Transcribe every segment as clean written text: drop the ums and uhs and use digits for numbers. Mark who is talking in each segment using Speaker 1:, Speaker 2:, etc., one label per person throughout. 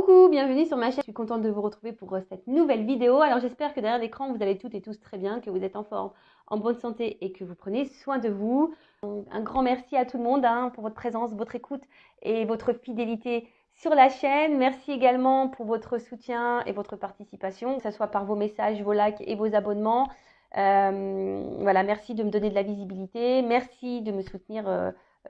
Speaker 1: Coucou, bienvenue sur ma chaîne. Je suis contente de vous retrouver pour cette nouvelle vidéo. Alors j'espère que derrière l'écran, vous allez toutes et tous très bien, que vous êtes en forme, en bonne santé et que vous prenez soin de vous. Un grand merci à tout le monde pour votre présence, votre écoute et votre fidélité sur la chaîne. Merci également pour votre soutien et votre participation, que ce soit par vos messages, vos likes et vos abonnements. Voilà, merci de me donner de la visibilité. Merci de me soutenir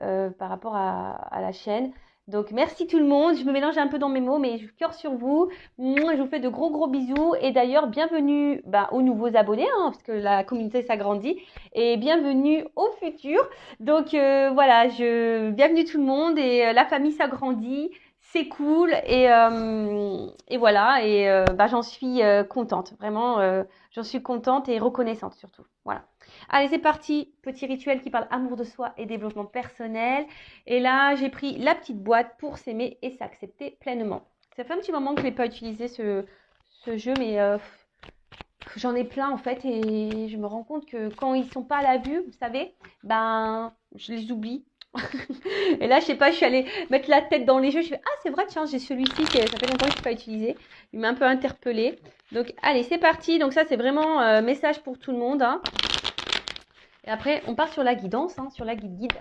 Speaker 1: par rapport à la chaîne. Donc, merci tout le monde. Je me mélange un peu dans mes mots, mais je cœur sur vous. Moi, je vous fais de gros bisous. Et d'ailleurs, bienvenue aux nouveaux abonnés, parce que la communauté s'agrandit. Et bienvenue aux futurs. Donc, voilà, bienvenue tout le monde. Et la famille s'agrandit. C'est cool. Et voilà. Et j'en suis contente. Vraiment, j'en suis contente et reconnaissante surtout. Voilà. Allez, c'est parti. Petit rituel qui parle amour de soi et développement personnel. Et là, j'ai pris la petite boîte pour s'aimer et s'accepter pleinement. Ça fait un petit moment que je n'ai pas utilisé ce jeu, mais j'en ai plein en fait. Et je me rends compte que quand ils ne sont pas à la vue, vous savez, je les oublie. Et là, je sais pas, je suis allée mettre la tête dans les jeux. Je fais, ah, c'est vrai, tiens, j'ai celui-ci, ça fait longtemps que je n'ai pas utilisé. Il m'a un peu interpellée. Donc, allez, c'est parti. Donc, ça, c'est vraiment message pour tout le monde. Et après, on part sur la guidance, sur la guide.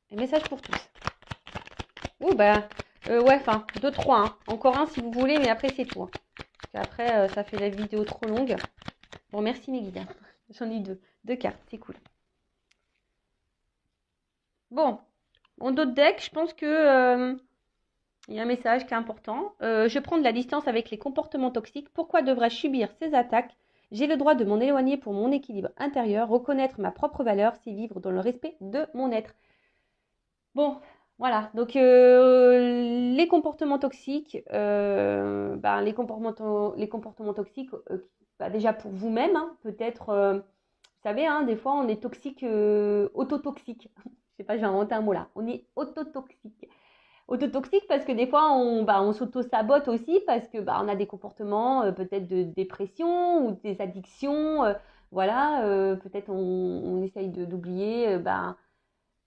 Speaker 1: Et message pour tous. Ouais, 2, 3. Encore un si vous voulez, mais après, c'est tout. Parce qu'après, ça fait la vidéo trop longue. Bon, merci mes guides. J'en ai deux cartes, c'est cool. Bon, en d'autres decks, je pense que il y a un message qui est important. Je prends de la distance avec les comportements toxiques. Pourquoi devrais-je subir ces attaques? J'ai le droit de m'en éloigner pour mon équilibre intérieur. Reconnaître ma propre valeur, c'est vivre dans le respect de mon être. Bon, voilà. Donc, les comportements toxiques, les comportements toxiques, déjà pour vous-même, peut-être, vous savez, des fois, on est toxique, autotoxique. Je sais pas, j'ai inventé un mot là. On est autotoxique. Autotoxique parce que des fois, on s'auto-sabote aussi parce que on a des comportements peut-être de dépression ou des addictions. Voilà, peut-être on essaye d'oublier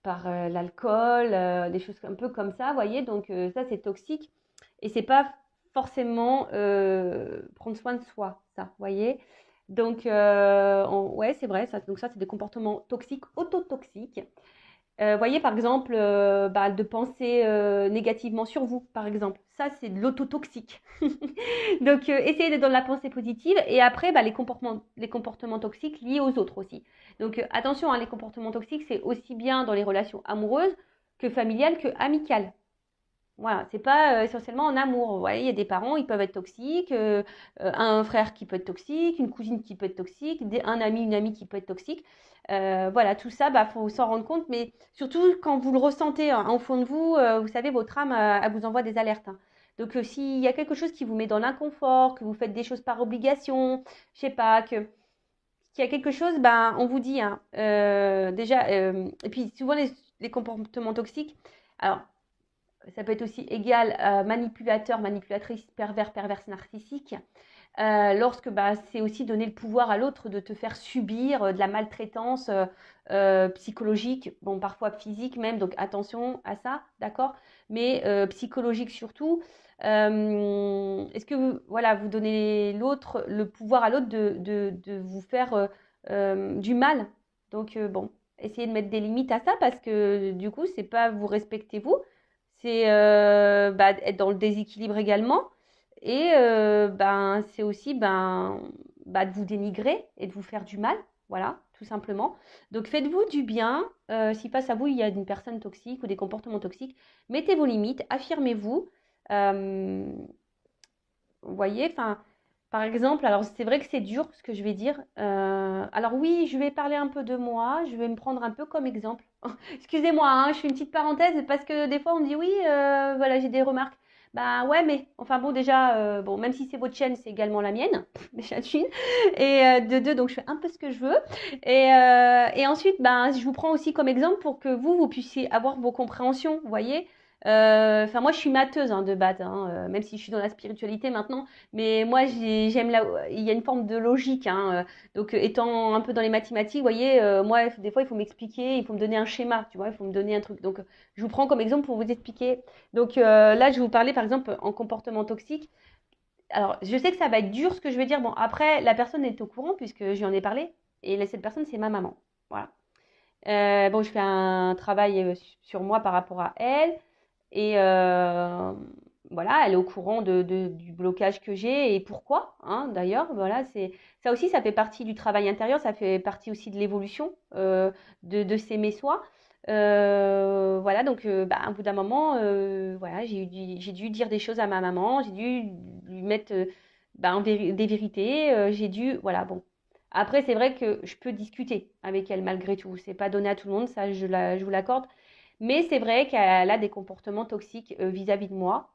Speaker 1: par l'alcool, des choses un peu comme ça, vous voyez. Donc ça, c'est toxique. Et c'est pas forcément prendre soin de soi, ça, vous voyez. Donc, ouais, c'est vrai. Ça, donc ça, c'est des comportements toxiques, autotoxiques. Voyez, par exemple, de penser négativement sur vous, par exemple. Ça, c'est de l'autotoxique. Donc, essayez d'être dans la pensée positive. Et après, les comportements toxiques liés aux autres aussi. Donc, attention, les comportements toxiques, c'est aussi bien dans les relations amoureuses que familiales que amicales. Voilà, c'est pas essentiellement en amour. Vous voyez, il y a des parents, ils peuvent être toxiques, un frère qui peut être toxique, une cousine qui peut être toxique, un ami, une amie qui peut être toxique. Voilà, tout ça, faut s'en rendre compte, mais surtout quand vous le ressentez au fond de vous, vous savez, votre âme, elle vous envoie des alertes. Donc, s'il y a quelque chose qui vous met dans l'inconfort, que vous faites des choses par obligation, je sais pas, qu'il y a quelque chose, on vous dit, déjà, et puis souvent les comportements toxiques, alors, ça peut être aussi égal manipulateur, manipulatrice, pervers, perverse, narcissique. Lorsque c'est aussi donner le pouvoir à l'autre de te faire subir de la maltraitance psychologique, bon parfois physique même, donc attention à ça, d'accord, mais psychologique surtout. Est-ce que vous donnez le pouvoir à l'autre de vous faire du mal? Donc essayez de mettre des limites à ça parce que du coup, c'est pas vous respectez vous, c'est être dans le déséquilibre également. Et c'est aussi de vous dénigrer et de vous faire du mal, voilà, tout simplement. Donc faites-vous du bien. Si face à vous, il y a une personne toxique ou des comportements toxiques, mettez vos limites, affirmez-vous. Vous voyez, par exemple, alors c'est vrai que c'est dur ce que je vais dire. Alors oui, je vais parler un peu de moi, je vais me prendre un peu comme exemple. Excusez-moi, je fais une petite parenthèse parce que des fois on me dit oui, voilà, j'ai des remarques. Ouais, mais enfin bon, déjà, même si c'est votre chaîne, c'est également la mienne, déjà d'une. Et de deux, donc je fais un peu ce que je veux. Et ensuite, je vous prends aussi comme exemple pour que vous puissiez avoir vos compréhensions, vous voyez. Enfin, moi, je suis matheuse de base, même si je suis dans la spiritualité maintenant. Mais moi, j'aime il y a une forme de logique. Donc, étant un peu dans les mathématiques, vous voyez, moi, des fois, il faut m'expliquer, il faut me donner un schéma, tu vois, il faut me donner un truc. Donc, je vous prends comme exemple pour vous expliquer. Donc, là, je vais vous parler, par exemple, en comportement toxique. Alors, je sais que ça va être dur ce que je vais dire. Bon, après, la personne est au courant puisque je lui en ai parlé. Et cette personne, c'est ma maman. Voilà. Bon, je fais un travail sur moi par rapport à elle. Et voilà, elle est au courant du blocage que j'ai et pourquoi, d'ailleurs. Voilà, ça aussi, ça fait partie du travail intérieur, ça fait partie aussi de l'évolution de s'aimer soi. Voilà, donc bah, à bout d'un moment, voilà, j'ai dû dire des choses à ma maman, j'ai dû lui mettre bah, des vérités, j'ai dû, voilà, bon. Après, c'est vrai que je peux discuter avec elle malgré tout. C'est pas donné à tout le monde, ça, je vous l'accorde. Mais c'est vrai qu'elle a des comportements toxiques vis-à-vis de moi.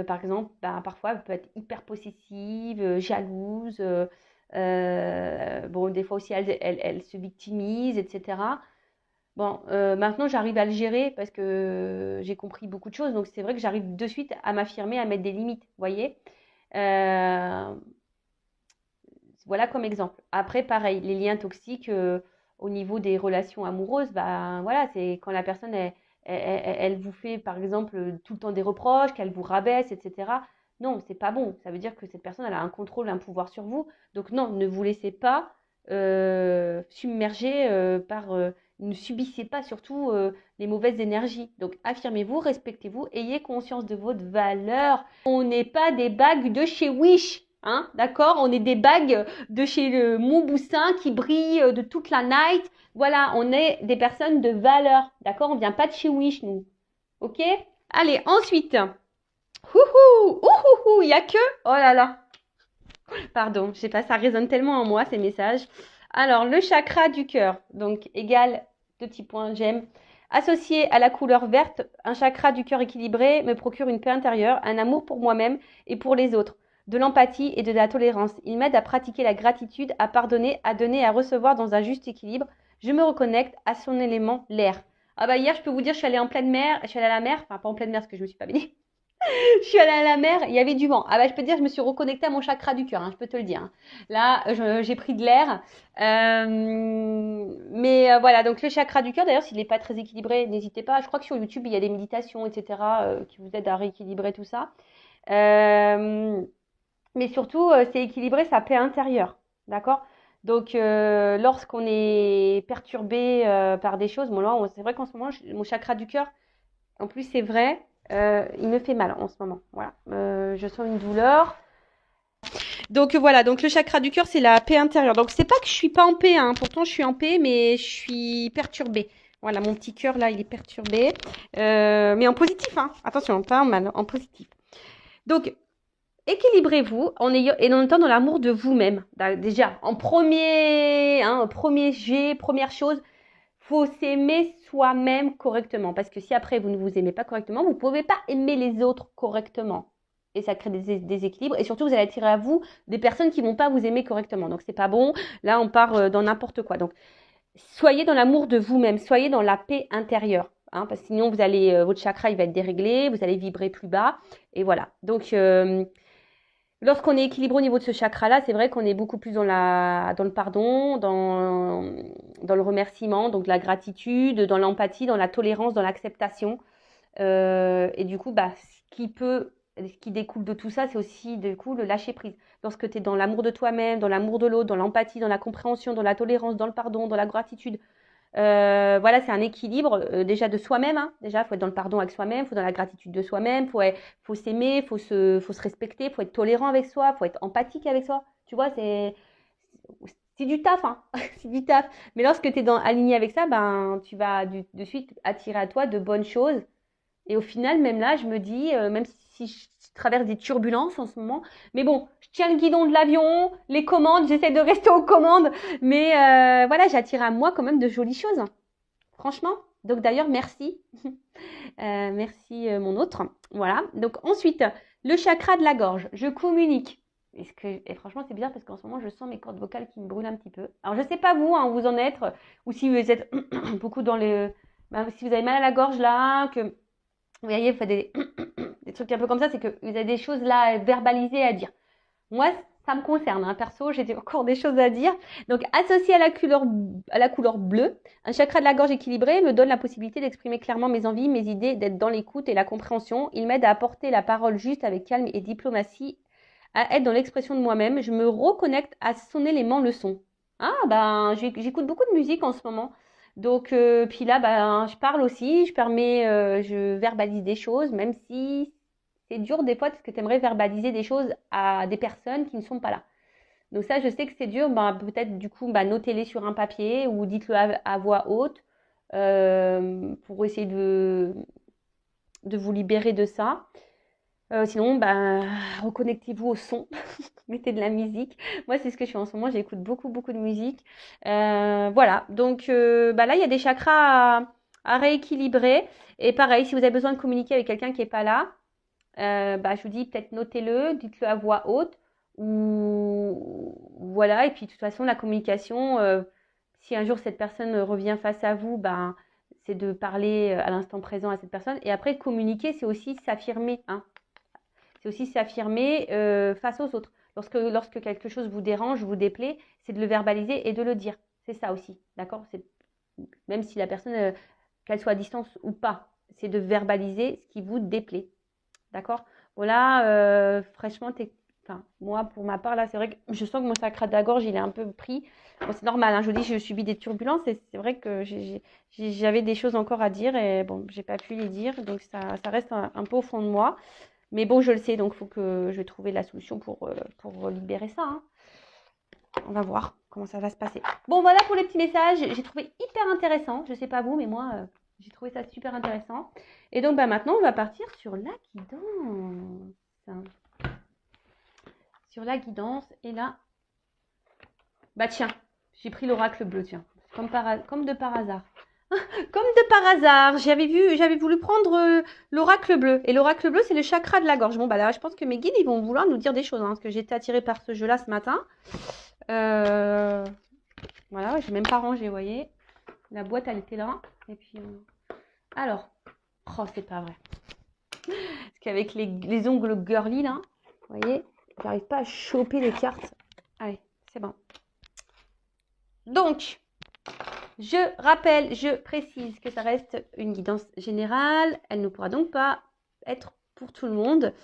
Speaker 1: Par exemple, ben, parfois, elle peut être hyper possessive, jalouse. Bon, des fois aussi, elle se victimise, etc. Bon, maintenant, j'arrive à le gérer parce que j'ai compris beaucoup de choses. Donc, c'est vrai que j'arrive de suite à m'affirmer, à mettre des limites, vous voyez. Euh, voilà comme exemple. Après, pareil, les liens toxiques au niveau des relations amoureuses, bah voilà, c'est quand la personne elle vous fait par exemple tout le temps des reproches, qu'elle vous rabaisse, etc. Non, c'est pas bon. Ça veut dire que cette personne elle a un contrôle, un pouvoir sur vous. Donc non, ne vous laissez pas submerger ne subissez pas surtout les mauvaises énergies. Donc affirmez-vous, respectez-vous, ayez conscience de votre valeur. On n'est pas des bagues de chez Wish. D'accord. On est des bagues de chez le Montboussin qui brillent de toute la night. Voilà, on est des personnes de valeur. D'accord. On vient pas de chez Wish, nous. Ok. Allez, ensuite. Ouhou, ouhou, il y a que. Oh là là. Pardon, je sais pas, ça résonne tellement en moi ces messages. Alors, le chakra du cœur, donc égal, deux petits points, j'aime. Associé à la couleur verte, un chakra du cœur équilibré me procure une paix intérieure, un amour pour moi-même et pour les autres, de l'empathie et de la tolérance. Il m'aide à pratiquer la gratitude, à pardonner, à donner et à recevoir dans un juste équilibre. Je me reconnecte à son élément, l'air. Ah bah hier, je peux vous dire, je suis allée en pleine mer, je suis allée à la mer, enfin pas en pleine mer parce que je me suis pas baignée. Je suis allée à la mer, il y avait du vent. Ah bah je peux te dire, je me suis reconnectée à mon chakra du cœur, je peux te le dire. Là, j'ai pris de l'air. Mais voilà, donc le chakra du cœur, d'ailleurs, s'il n'est pas très équilibré, n'hésitez pas. Je crois que sur YouTube, il y a des méditations, etc., qui vous aident à rééquilibrer tout ça. Euh, mais surtout, c'est équilibrer sa paix intérieure. D'accord. Donc, lorsqu'on est perturbé par des choses, bon, là, c'est vrai qu'en ce moment, mon chakra du cœur, en plus, c'est vrai, il me fait mal en ce moment. Voilà. Je sens une douleur. Donc voilà, donc le chakra du cœur, c'est la paix intérieure. Donc c'est pas que je suis pas en paix, pourtant je suis en paix, mais je suis perturbée. Voilà, mon petit cœur là, il est perturbé. Mais en positif, attention, pas en mal, en positif. Donc, équilibrez-vous et en étant dans l'amour de vous-même. Déjà, premier jet, première chose, faut s'aimer soi-même correctement. Parce que si après vous ne vous aimez pas correctement, vous ne pouvez pas aimer les autres correctement. Et ça crée des déséquilibres. Et surtout, vous allez attirer à vous des personnes qui ne vont pas vous aimer correctement. Donc, c'est pas bon. Là, on part dans n'importe quoi. Donc, soyez dans l'amour de vous-même. Soyez dans la paix intérieure. Parce que sinon, votre chakra, il va être déréglé. Vous allez vibrer plus bas. Et voilà. Donc, lorsqu'on est équilibré au niveau de ce chakra-là, c'est vrai qu'on est beaucoup plus dans le pardon, dans le remerciement, donc la gratitude, dans l'empathie, dans la tolérance, dans l'acceptation. Et du coup, ce qui découle de tout ça, c'est aussi du coup le lâcher prise. Lorsque tu es dans l'amour de toi-même, dans l'amour de l'autre, dans l'empathie, dans la compréhension, dans la tolérance, dans le pardon, dans la gratitude, voilà, c'est un équilibre déjà de soi-même. Déjà, il faut être dans le pardon avec soi-même, il faut dans la gratitude de soi-même, faut s'aimer, faut se respecter, faut être tolérant avec soi, faut être empathique avec soi. Tu vois, c'est du taf, c'est du taf. Mais lorsque tu es aligné avec ça, ben, tu vas de suite attirer à toi de bonnes choses. Et au final, même là, je me dis, même si je traverse des turbulences en ce moment, mais bon, je tiens le guidon de l'avion, les commandes, j'essaie de rester aux commandes, mais voilà, j'attire à moi quand même de jolies choses, franchement. Donc d'ailleurs, merci. Merci mon autre. Voilà. Donc ensuite, le chakra de la gorge. Je communique. Et franchement, c'est bizarre parce qu'en ce moment, je sens mes cordes vocales qui me brûlent un petit peu. Alors, je ne sais pas vous, où vous en êtes, ou si vous êtes beaucoup dans si vous avez mal à la gorge là, que Vous voyez, vous faites des trucs un peu comme ça, c'est que vous avez des choses là verbalisées à dire. Moi, ça me concerne, hein. Perso, j'ai encore des choses à dire. Donc, associé à la couleur bleue, un chakra de la gorge équilibré me donne la possibilité d'exprimer clairement mes envies, mes idées, d'être dans l'écoute et la compréhension. Il m'aide à apporter la parole juste avec calme et diplomatie, à être dans l'expression de moi-même. Je me reconnecte à son élément leçon. Ah, ben, j'écoute beaucoup de musique en ce moment. Donc, puis là, ben, je parle aussi, je verbalise des choses, même si c'est dur des fois parce que tu aimerais verbaliser des choses à des personnes qui ne sont pas là. Donc ça, je sais que c'est dur. Ben, peut-être du coup, ben, notez-les sur un papier ou dites-le à voix haute pour essayer de vous libérer de ça. Sinon, ben, reconnectez-vous au son, mettez de la musique. Moi, c'est ce que je fais en ce moment, j'écoute beaucoup, beaucoup de musique. Voilà, donc ben là, il y a des chakras à rééquilibrer. Et pareil, si vous avez besoin de communiquer avec quelqu'un qui n'est pas là, bah, je vous dis peut-être notez-le, dites-le à voix haute. Ou voilà, et puis de toute façon, la communication, si un jour cette personne revient face à vous, ben, c'est de parler à l'instant présent à cette personne. Et après, communiquer, c'est aussi s'affirmer, hein. C'est aussi s'affirmer face aux autres. Lorsque quelque chose vous dérange, vous déplaît, c'est de le verbaliser et de le dire. C'est ça aussi, d'accord? Même si la personne, qu'elle soit à distance ou pas, c'est de verbaliser ce qui vous déplaît. D'accord? Voilà, fraîchement, enfin, moi, pour ma part, là, c'est vrai que je sens que mon sacre de la gorge, il est un peu pris. Bon, c'est normal, hein, je vous dis, je subis des turbulences et c'est vrai que j'avais des choses encore à dire et bon, j'ai pas pu les dire, donc ça reste un peu au fond de moi. Mais bon, je le sais, donc il faut que je trouve la solution pour libérer ça, hein. On va voir comment ça va se passer. Bon, voilà pour les petits messages. J'ai trouvé hyper intéressant. Je sais pas vous, mais moi, j'ai trouvé ça super intéressant. Et donc, bah, maintenant, on va partir sur la guidance. Sur la guidance. Et là, bah tiens, j'ai pris l'oracle bleu, tiens. Comme de par hasard. Comme de par hasard, j'avais voulu prendre l'oracle bleu. Et l'oracle bleu, c'est le chakra de la gorge. Bon, bah là, je pense que mes guides, ils vont vouloir nous dire des choses, hein, parce que j'ai été attirée par ce jeu-là ce matin. Voilà, j'ai même pas rangé, vous voyez. La boîte, elle était là. Et puis, alors, oh, c'est pas vrai. Parce qu'avec les ongles girly, là, vous voyez, j'arrive pas à choper les cartes. Allez, c'est bon. Donc, je rappelle, je précise que ça reste une guidance générale. Elle ne pourra donc pas être pour tout le monde.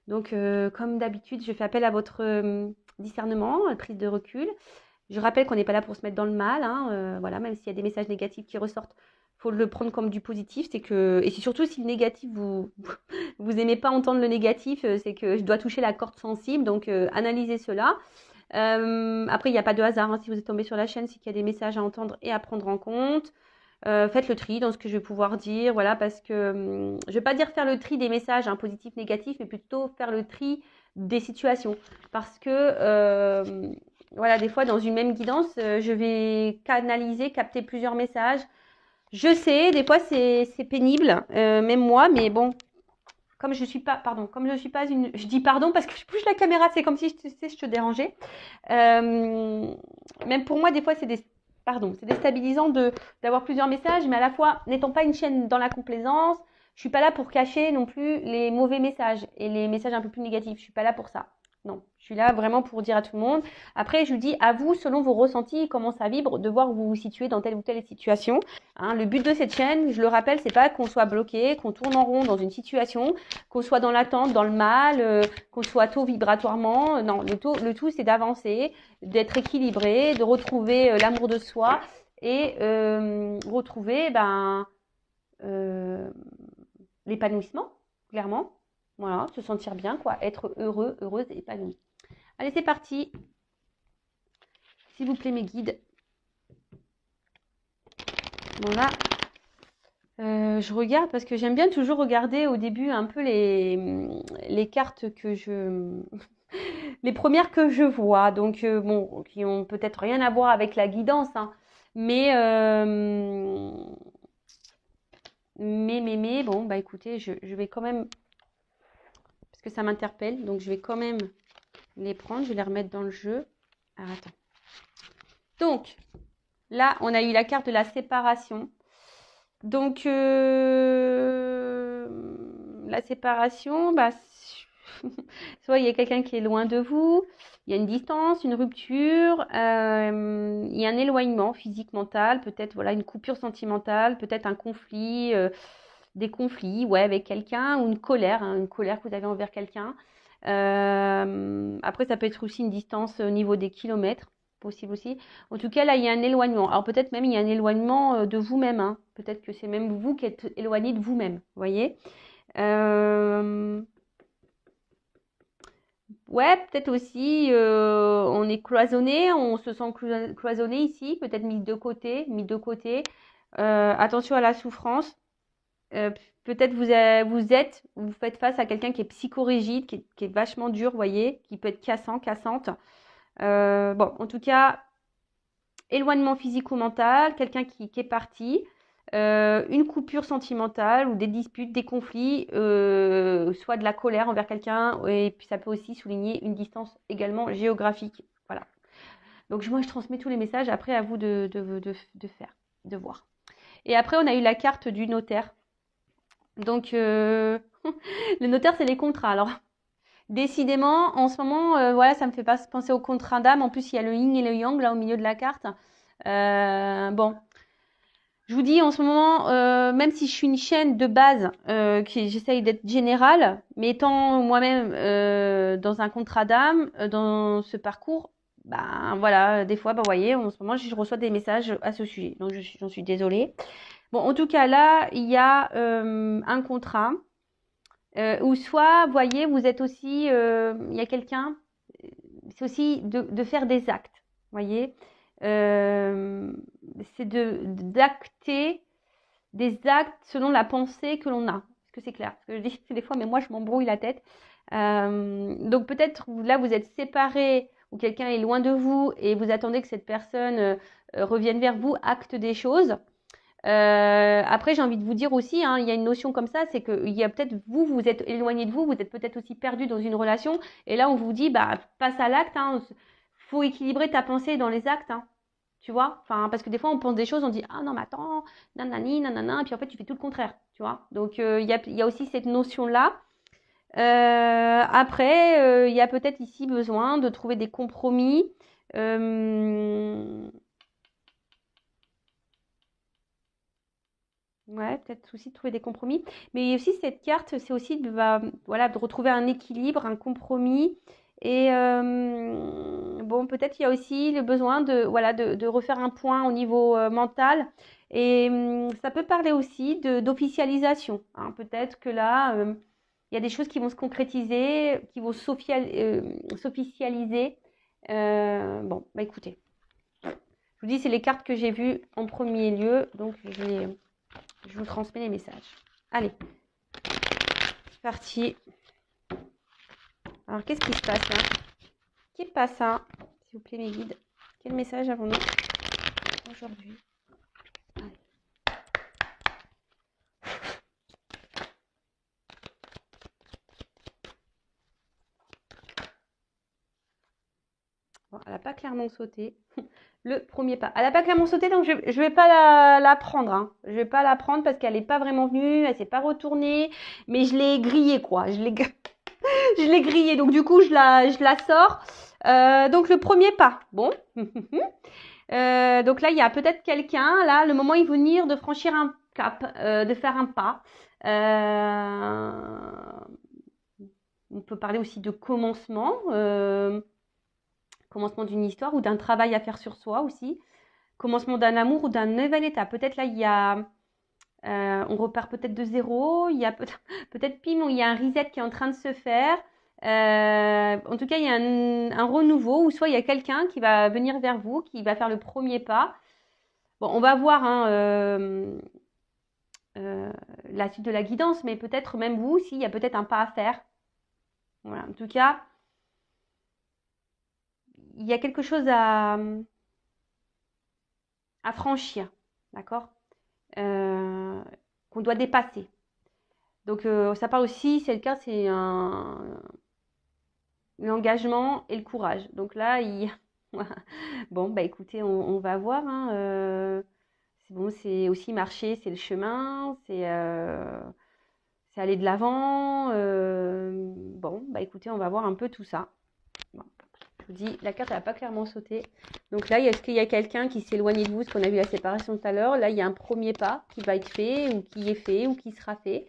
Speaker 1: Donc, comme d'habitude, je fais appel à votre discernement, prise de recul. Je rappelle qu'on n'est pas là pour se mettre dans le mal, hein, voilà, même s'il y a des messages négatifs qui ressortent, il faut le prendre comme du positif. Et c'est surtout si le négatif, vous aimez pas entendre le négatif, c'est que je dois toucher la corde sensible, donc analysez cela. Après, il n'y a pas de hasard, hein, si vous êtes tombé sur la chaîne, c'est qu'il y a des messages à entendre et à prendre en compte. Faites le tri dans ce que je vais pouvoir dire, voilà, parce que je ne vais pas dire faire le tri des messages, hein, positifs, négatifs, mais plutôt faire le tri des situations. Parce que, voilà, des fois, dans une même guidance, je vais capter plusieurs messages. Je sais, des fois, c'est pénible, même moi, mais bon, comme je suis pas une, je dis pardon parce que je bouge la caméra, c'est comme si je te dérangeais. Même pour moi, des fois, c'est déstabilisant d'avoir plusieurs messages, mais à la fois, n'étant pas une chaîne dans la complaisance, je suis pas là pour cacher non plus les mauvais messages et les messages un peu plus négatifs. Je suis pas là pour ça. Non, je suis là vraiment pour dire à tout le monde. Après, je vous dis à vous, selon vos ressentis, comment ça vibre, de voir où vous vous situez dans telle ou telle situation. Hein, le but de cette chaîne, je le rappelle, c'est pas qu'on soit bloqué, qu'on tourne en rond dans une situation, qu'on soit dans l'attente, dans le mal, qu'on soit tôt vibratoirement. Non, le tout, c'est d'avancer, d'être équilibré, de retrouver l'amour de soi et retrouver l'épanouissement, clairement. Voilà, se sentir bien, quoi, être heureux, heureuse et épanoui. Allez, c'est parti. S'il vous plaît, mes guides. Voilà. Je regarde parce que j'aime bien toujours regarder au début un peu les cartes les premières que je vois. Donc, bon, qui ont peut-être rien à voir avec la guidance, hein, mais, bon, bah écoutez, je vais quand même, parce que ça m'interpelle, donc je vais quand même les prendre, je vais les remettre dans le jeu. Alors, attends. Donc, là, on a eu la carte de la séparation. Donc, la séparation, bah, soit il y a quelqu'un qui est loin de vous, il y a une distance, une rupture, il y a un éloignement physique, mental, peut-être voilà, une coupure sentimentale, peut-être un conflit, des conflits ouais, avec quelqu'un ou une colère que vous avez envers quelqu'un. Après, ça peut être aussi une distance au niveau des kilomètres, possible aussi. En tout cas, là, il y a un éloignement. Alors peut-être même il y a un éloignement de vous-même. Hein. Peut-être que c'est même vous qui êtes éloigné de vous-même. Vous voyez Ouais, peut-être aussi on est cloisonné, on se sent cloisonné ici, peut-être mis de côté, mis de côté. Attention à la souffrance. Euh, peut-être vous faites face à quelqu'un qui est psychorigide, qui est vachement dur, vous voyez, qui peut être cassant, cassante. Bon, en tout cas, éloignement physico-mental, quelqu'un qui est parti, une coupure sentimentale ou des disputes, des conflits, soit de la colère envers quelqu'un, et puis ça peut aussi souligner une distance également géographique. Voilà. Donc moi, je transmets tous les messages, après à vous de faire, de voir. Et après, on a eu la carte du notaire. Donc, le notaire, c'est les contrats. Alors, décidément, en ce moment, voilà, ça me fait pas penser au contrat d'âme. En plus, il y a le yin et le yang là au milieu de la carte. Bon, je vous dis en ce moment, même si je suis une chaîne de base, j'essaye d'être générale, mais étant moi-même dans un contrat d'âme, dans ce parcours, ben voilà, des fois, ben, vous voyez, en ce moment, je reçois des messages à ce sujet. Donc, j'en suis désolée. Bon, en tout cas, là, il y a un contrat. Ou soit, vous voyez, vous êtes aussi, il y a quelqu'un, c'est aussi de faire des actes, vous voyez. C'est d'acter des actes selon la pensée que l'on a. Est-ce que c'est clair? Parce que je dis des fois, mais moi, je m'embrouille la tête. Donc peut-être là, vous êtes séparés ou quelqu'un est loin de vous et vous attendez que cette personne revienne vers vous, acte des choses. Après, j'ai envie de vous dire aussi, hein, il y a une notion comme ça, c'est que il y a peut-être vous êtes éloigné de vous êtes peut-être aussi perdu dans une relation, et là on vous dit, bah passe à l'acte, hein, faut équilibrer ta pensée dans les actes, hein, tu vois, enfin parce que des fois on pense des choses, on dit ah non mais attends, nanani, nanana, et puis en fait tu fais tout le contraire, tu vois. Donc il y a aussi cette notion là. Après, il y a peut-être ici besoin de trouver des compromis. Ouais, peut-être aussi de trouver des compromis. Mais aussi cette carte, c'est aussi voilà, de retrouver un équilibre, un compromis. Et bon, peut-être il y a aussi le besoin voilà, de refaire un point au niveau mental. Et ça peut parler aussi d'officialisation. Hein. Peut-être que là, il y a des choses qui vont se concrétiser, qui vont s'officialiser. Bon, bah écoutez, je vous dis, c'est les cartes que j'ai vues en premier lieu. Donc, je vous transmets les messages. Allez, c'est parti. Alors, qu'est-ce qui se passe là? Qui passe ça? S'il vous plaît, mes guides. Quel message avons-nous aujourd'hui? Bon, elle n'a pas clairement sauté. Le premier pas. Elle n'a pas clairement sauté, donc je ne vais pas la prendre. Hein. Je ne vais pas la prendre parce qu'elle n'est pas vraiment venue, elle ne s'est pas retournée. Mais je l'ai grillée, quoi. Je l'ai grillée, donc du coup, je la sors. Donc, le premier pas. Bon. Donc là, il y a peut-être quelqu'un, là, le moment est venir de franchir un cap, de faire un pas. On peut parler aussi de commencement, commencement d'une histoire ou d'un travail à faire sur soi aussi, commencement d'un amour ou d'un nouvel état. Peut-être là, il y a, on repart peut-être de zéro, il y a peut-être pim, il y a un reset qui est en train de se faire. En tout cas, il y a un renouveau, ou soit il y a quelqu'un qui va venir vers vous, qui va faire le premier pas. Bon, on va voir hein, la suite de la guidance, mais peut-être même vous, s'il y a peut-être un pas à faire. Voilà, en tout cas, il y a quelque chose à franchir, d'accord qu'on doit dépasser. Donc, ça parle aussi, c'est le cas, c'est l'engagement et le courage. Donc là, bon, bah écoutez, on va voir. Hein, c'est bon, c'est aussi marcher, c'est le chemin, c'est aller de l'avant. Bon, bah écoutez, on va voir un peu tout ça. Bon, je vous dis, la carte n'a pas clairement sauté. Donc là, est-ce qu'il y a quelqu'un qui s'est éloigné de vous, ce qu'on a vu la séparation tout à l'heure? Là, il y a un premier pas qui va être fait, ou qui est fait, ou qui sera fait.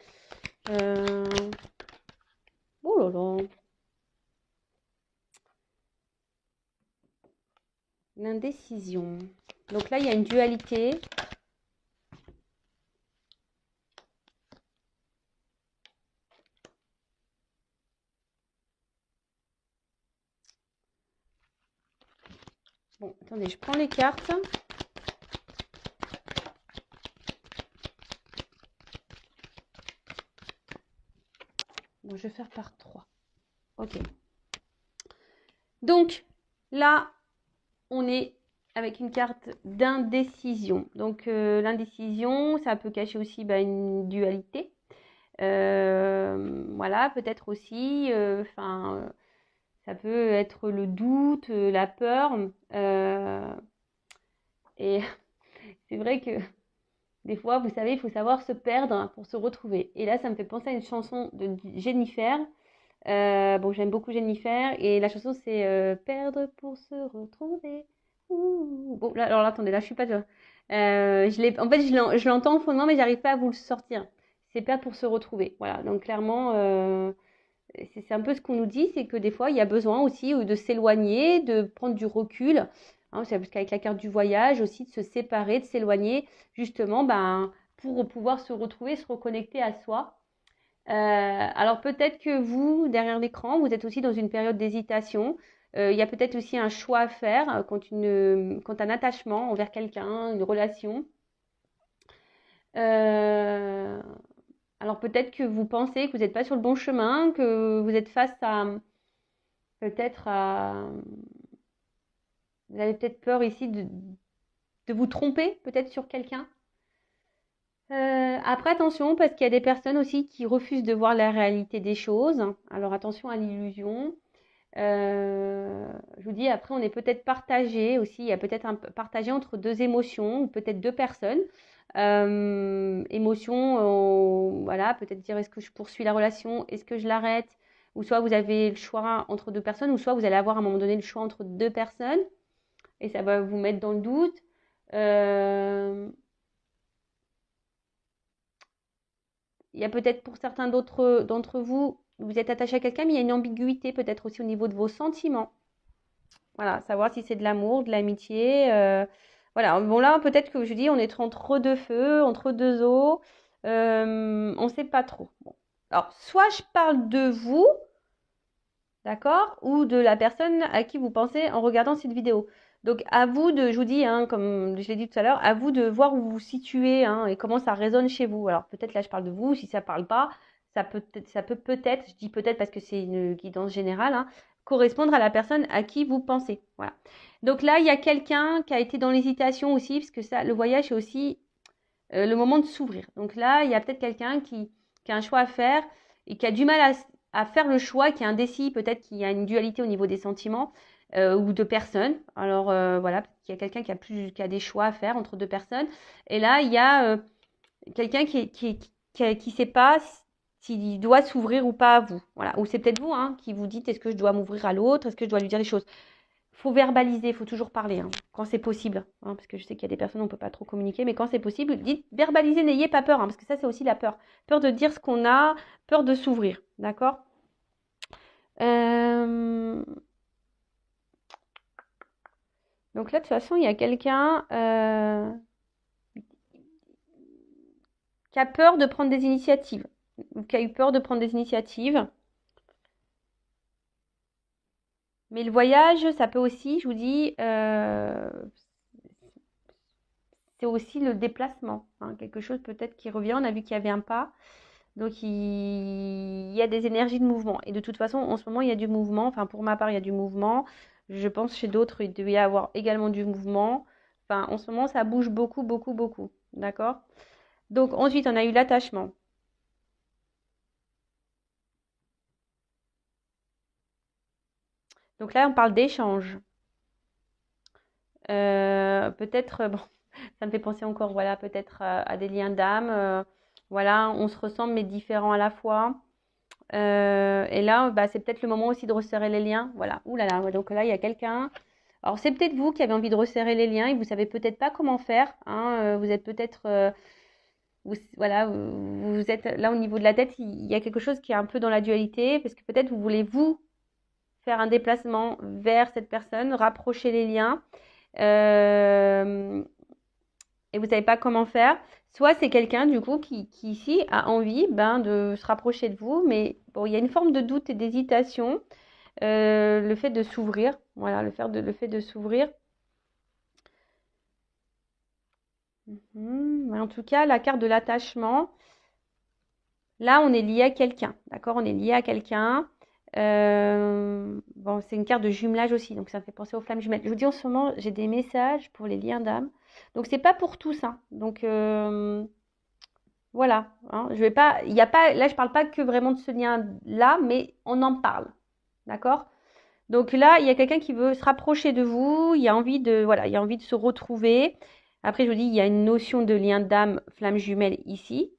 Speaker 1: Oh là là. L'indécision. Donc là, il y a une dualité. Bon, attendez, je prends les cartes. Bon, je vais faire par 3. Ok. Donc, là, on est avec une carte d'indécision. Donc, l'indécision, ça peut cacher aussi une dualité. Voilà, peut-être aussi, ça peut être le doute, la peur. Et c'est vrai que des fois, vous savez, il faut savoir se perdre pour se retrouver. Et là, ça me fait penser à une chanson de Jennifer. Bon, j'aime beaucoup Jennifer. Et la chanson, c'est Perdre pour se retrouver. Ouh. Bon, là, alors là, attendez, là, je suis pas sûre. En fait, je l'entends au fondement, mais j'arrive pas à vous le sortir. C'est perdre pour se retrouver. Voilà, donc clairement, c'est un peu ce qu'on nous dit, c'est que des fois, il y a besoin aussi de s'éloigner, de prendre du recul. Hein, c'est parce qu'avec la carte du voyage aussi, de se séparer, de s'éloigner, justement, pour pouvoir se retrouver, se reconnecter à soi. Alors peut-être que vous, derrière l'écran, vous êtes aussi dans une période d'hésitation. Il y a peut-être aussi un choix à faire quand un attachement envers quelqu'un, une relation. Euh, alors peut-être que vous pensez que vous n'êtes pas sur le bon chemin, que vous êtes face à peut-être à... Vous avez peut-être peur ici de vous tromper peut-être sur quelqu'un. Après, attention, parce qu'il y a des personnes aussi qui refusent de voir la réalité des choses. Alors attention à l'illusion. Je vous dis, après, on est peut-être partagé aussi. Il y a peut-être un partagé entre deux émotions, ou peut-être deux personnes. Émotion, voilà, peut-être dire est-ce que je poursuis la relation, est-ce que je l'arrête, ou soit vous avez le choix entre deux personnes, ou soit vous allez avoir à un moment donné le choix entre deux personnes, et ça va vous mettre dans le doute. Euh, il y a peut-être pour certains d'entre vous, vous êtes attaché à quelqu'un, mais il y a une ambiguïté peut-être aussi au niveau de vos sentiments. Voilà, savoir si c'est de l'amour, de l'amitié. Voilà, bon là, peut-être que je dis, on est entre deux feux, entre deux eaux. On ne sait pas trop. Bon. Alors, soit je parle de vous, d'accord, ou de la personne à qui vous pensez en regardant cette vidéo. Donc, à vous de, je vous dis, hein, comme je l'ai dit tout à l'heure, à vous de voir où vous vous situez hein, et comment ça résonne chez vous. Alors, peut-être là, je parle de vous, si ça ne parle pas, ça peut peut-être, je dis peut-être parce que c'est une guidance générale, hein, correspondre à la personne à qui vous pensez. Voilà. Donc là, il y a quelqu'un qui a été dans l'hésitation aussi, parce que ça, le voyage, c'est aussi le moment de s'ouvrir. Donc là, il y a peut-être quelqu'un qui a un choix à faire et qui a du mal à faire le choix, qui est indécis, peut-être qu'il y a une dualité au niveau des sentiments ou de personnes. Alors voilà, il y a quelqu'un qui a des choix à faire entre deux personnes. Et là, il y a quelqu'un qui sait pas s'il doit s'ouvrir ou pas à vous. Voilà. Ou c'est peut-être vous hein, qui vous dites est-ce que je dois m'ouvrir à l'autre, est-ce que je dois lui dire les choses. Faut verbaliser, il faut toujours parler, hein, quand c'est possible. Hein, parce que je sais qu'il y a des personnes, on ne peut pas trop communiquer, mais quand c'est possible, dites, verbalisez, n'ayez pas peur, hein, parce que ça, c'est aussi la peur. Peur de dire ce qu'on a, peur de s'ouvrir, d'accord. Donc là, de toute façon, il y a quelqu'un qui a peur de prendre des initiatives, ou qui a eu peur de prendre des initiatives. Mais le voyage, ça peut aussi, je vous dis, c'est aussi le déplacement. Hein, quelque chose peut-être qui revient. On a vu qu'il y avait un pas. Donc, il y a des énergies de mouvement. Et de toute façon, en ce moment, il y a du mouvement. Enfin, pour ma part, il y a du mouvement. Je pense chez d'autres, il devait y avoir également du mouvement. Enfin, en ce moment, ça bouge beaucoup, beaucoup, beaucoup. D'accord? Donc, ensuite, on a eu l'attachement. Donc là, on parle d'échange. Peut-être, bon, ça me fait penser encore, voilà, peut-être à des liens d'âme. Voilà, on se ressemble mais différents à la fois. Et là, bah, c'est peut-être le moment aussi de resserrer les liens. Voilà. Ouh là là, ouais, donc là, il y a quelqu'un. Alors, c'est peut-être vous qui avez envie de resserrer les liens et vous savez peut-être pas comment faire, hein. Vous êtes peut-être, voilà, vous êtes là au niveau de la tête, il y a quelque chose qui est un peu dans la dualité parce que peut-être vous voulez vous faire un déplacement vers cette personne, rapprocher les liens. Euh, et vous savez pas comment faire. Soit c'est quelqu'un du coup qui ici a envie ben, de se rapprocher de vous, mais bon, il y a une forme de doute et d'hésitation. Le fait de s'ouvrir, voilà, le fait de s'ouvrir. Mais en tout cas, la carte de l'attachement, là, on est lié à quelqu'un, d'accord? On est lié à quelqu'un. Bon, c'est une carte de jumelage aussi, donc ça me fait penser aux flammes jumelles. Je vous dis en ce moment, j'ai des messages pour les liens d'âme. Donc c'est pas pour tous, hein. Donc voilà, hein, je vais pas, il y a pas, là je parle pas que vraiment de ce lien-là, mais on en parle, d'accord? Donc là, il y a quelqu'un qui veut se rapprocher de vous, il y a envie de, voilà, il y a envie de se retrouver. Après, je vous dis, il y a une notion de lien d'âme, flamme jumelle ici.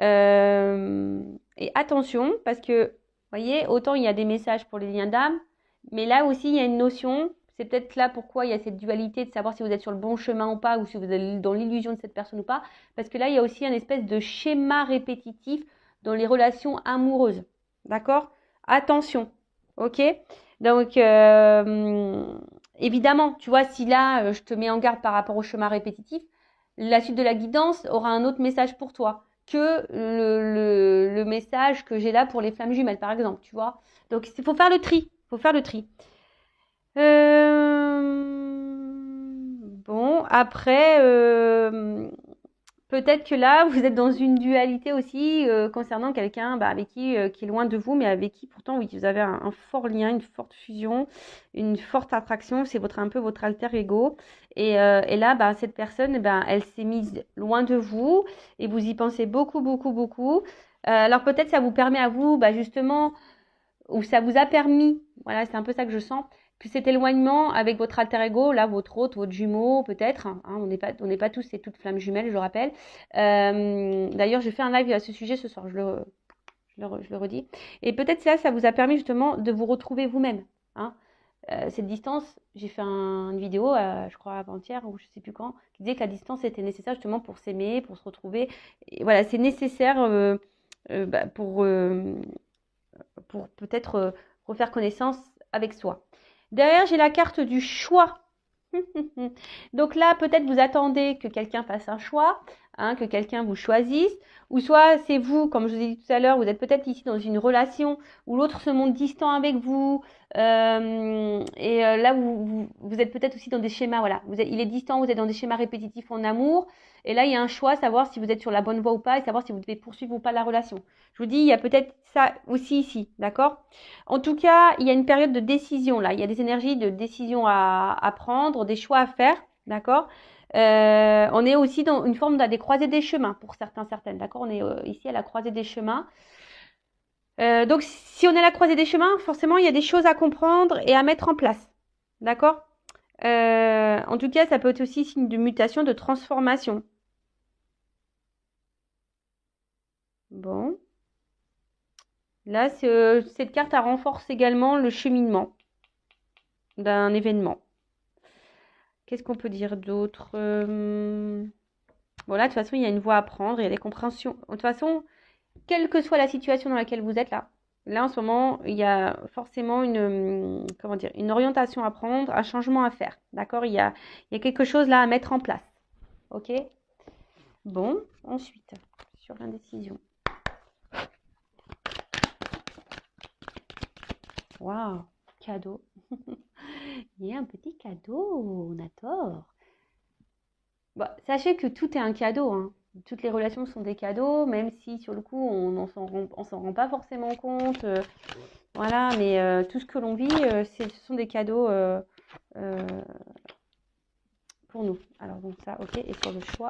Speaker 1: Et attention, parce que, vous voyez, autant il y a des messages pour les liens d'âme, mais là aussi, il y a une notion, c'est peut-être là pourquoi il y a cette dualité de savoir si vous êtes sur le bon chemin ou pas, ou si vous êtes dans l'illusion de cette personne ou pas, parce que là, il y a aussi un espèce de schéma répétitif dans les relations amoureuses. D'accord? Attention, ok? Donc, évidemment, tu vois, si là, je te mets en garde par rapport au schéma répétitif, la suite de la guidance aura un autre message pour toi que le message que j'ai là pour les flammes jumelles, par exemple, tu vois. Donc, il faut faire le tri. Il faut faire le tri. Bon, après, peut-être que là, vous êtes dans une dualité aussi concernant quelqu'un bah, avec qui est loin de vous, mais avec qui pourtant, oui, vous avez un fort lien, une forte fusion, une forte attraction. C'est un peu votre alter ego. Et là, bah, cette personne, bah, elle s'est mise loin de vous et vous y pensez beaucoup, beaucoup, beaucoup. Alors peut-être ça vous permet à vous, bah, justement, ou ça vous a permis, voilà, c'est un peu ça que je sens, que cet éloignement avec votre alter ego, là, votre hôte, votre jumeau, peut-être, hein, on n'est pas tous et toutes flammes jumelles, je le rappelle. D'ailleurs, je fais un live à ce sujet ce soir, je le redis. Et peut-être ça vous a permis justement de vous retrouver vous-même, hein. Cette distance, j'ai fait une vidéo, je crois avant-hier ou je sais plus quand, qui disait que la distance était nécessaire justement pour s'aimer, pour se retrouver. Et voilà, c'est nécessaire bah, pour peut-être refaire connaissance avec soi. Derrière, j'ai la carte du choix. Donc là, peut-être vous attendez que quelqu'un fasse un choix, hein, que quelqu'un vous choisisse, ou soit c'est vous, comme je vous ai dit tout à l'heure, vous êtes peut-être ici dans une relation où l'autre se montre distant avec vous, là vous êtes peut-être aussi dans des schémas, voilà, il est distant, vous êtes dans des schémas répétitifs en amour, et là il y a un choix, savoir si vous êtes sur la bonne voie ou pas, et savoir si vous devez poursuivre ou pas la relation. Je vous dis, il y a peut-être ça aussi ici, d'accord? En tout cas, il y a une période de décision là. Il y a des énergies de décision à prendre, des choix à faire, d'accord? On est aussi dans une forme des croisées des chemins pour certains, certaines, d'accord? On est ici à la croisée des chemins. Donc, si on est à la croisée des chemins, forcément, il y a des choses à comprendre et à mettre en place, d'accord? En tout cas, ça peut être aussi signe de mutation, de transformation. Bon. Là, cette carte, elle renforce également le cheminement d'un événement. Qu'est-ce qu'on peut dire d'autre Bon, là, de toute façon, il y a une voie à prendre, il y a des compréhensions. De toute façon, quelle que soit la situation dans laquelle vous êtes là en ce moment, il y a forcément comment dire, une orientation à prendre, un changement à faire. D'accord? Il y a quelque chose là à mettre en place. Ok? Bon, ensuite, sur l'indécision. Waouh, cadeau. Il y a un petit cadeau, on adore. Bah, sachez que tout est un cadeau, hein. Toutes les relations sont des cadeaux, même si sur le coup on s'en rend pas forcément compte. Voilà, mais tout ce que l'on vit, ce sont des cadeaux euh, pour nous. Alors donc ça, ok. Et sur le choix.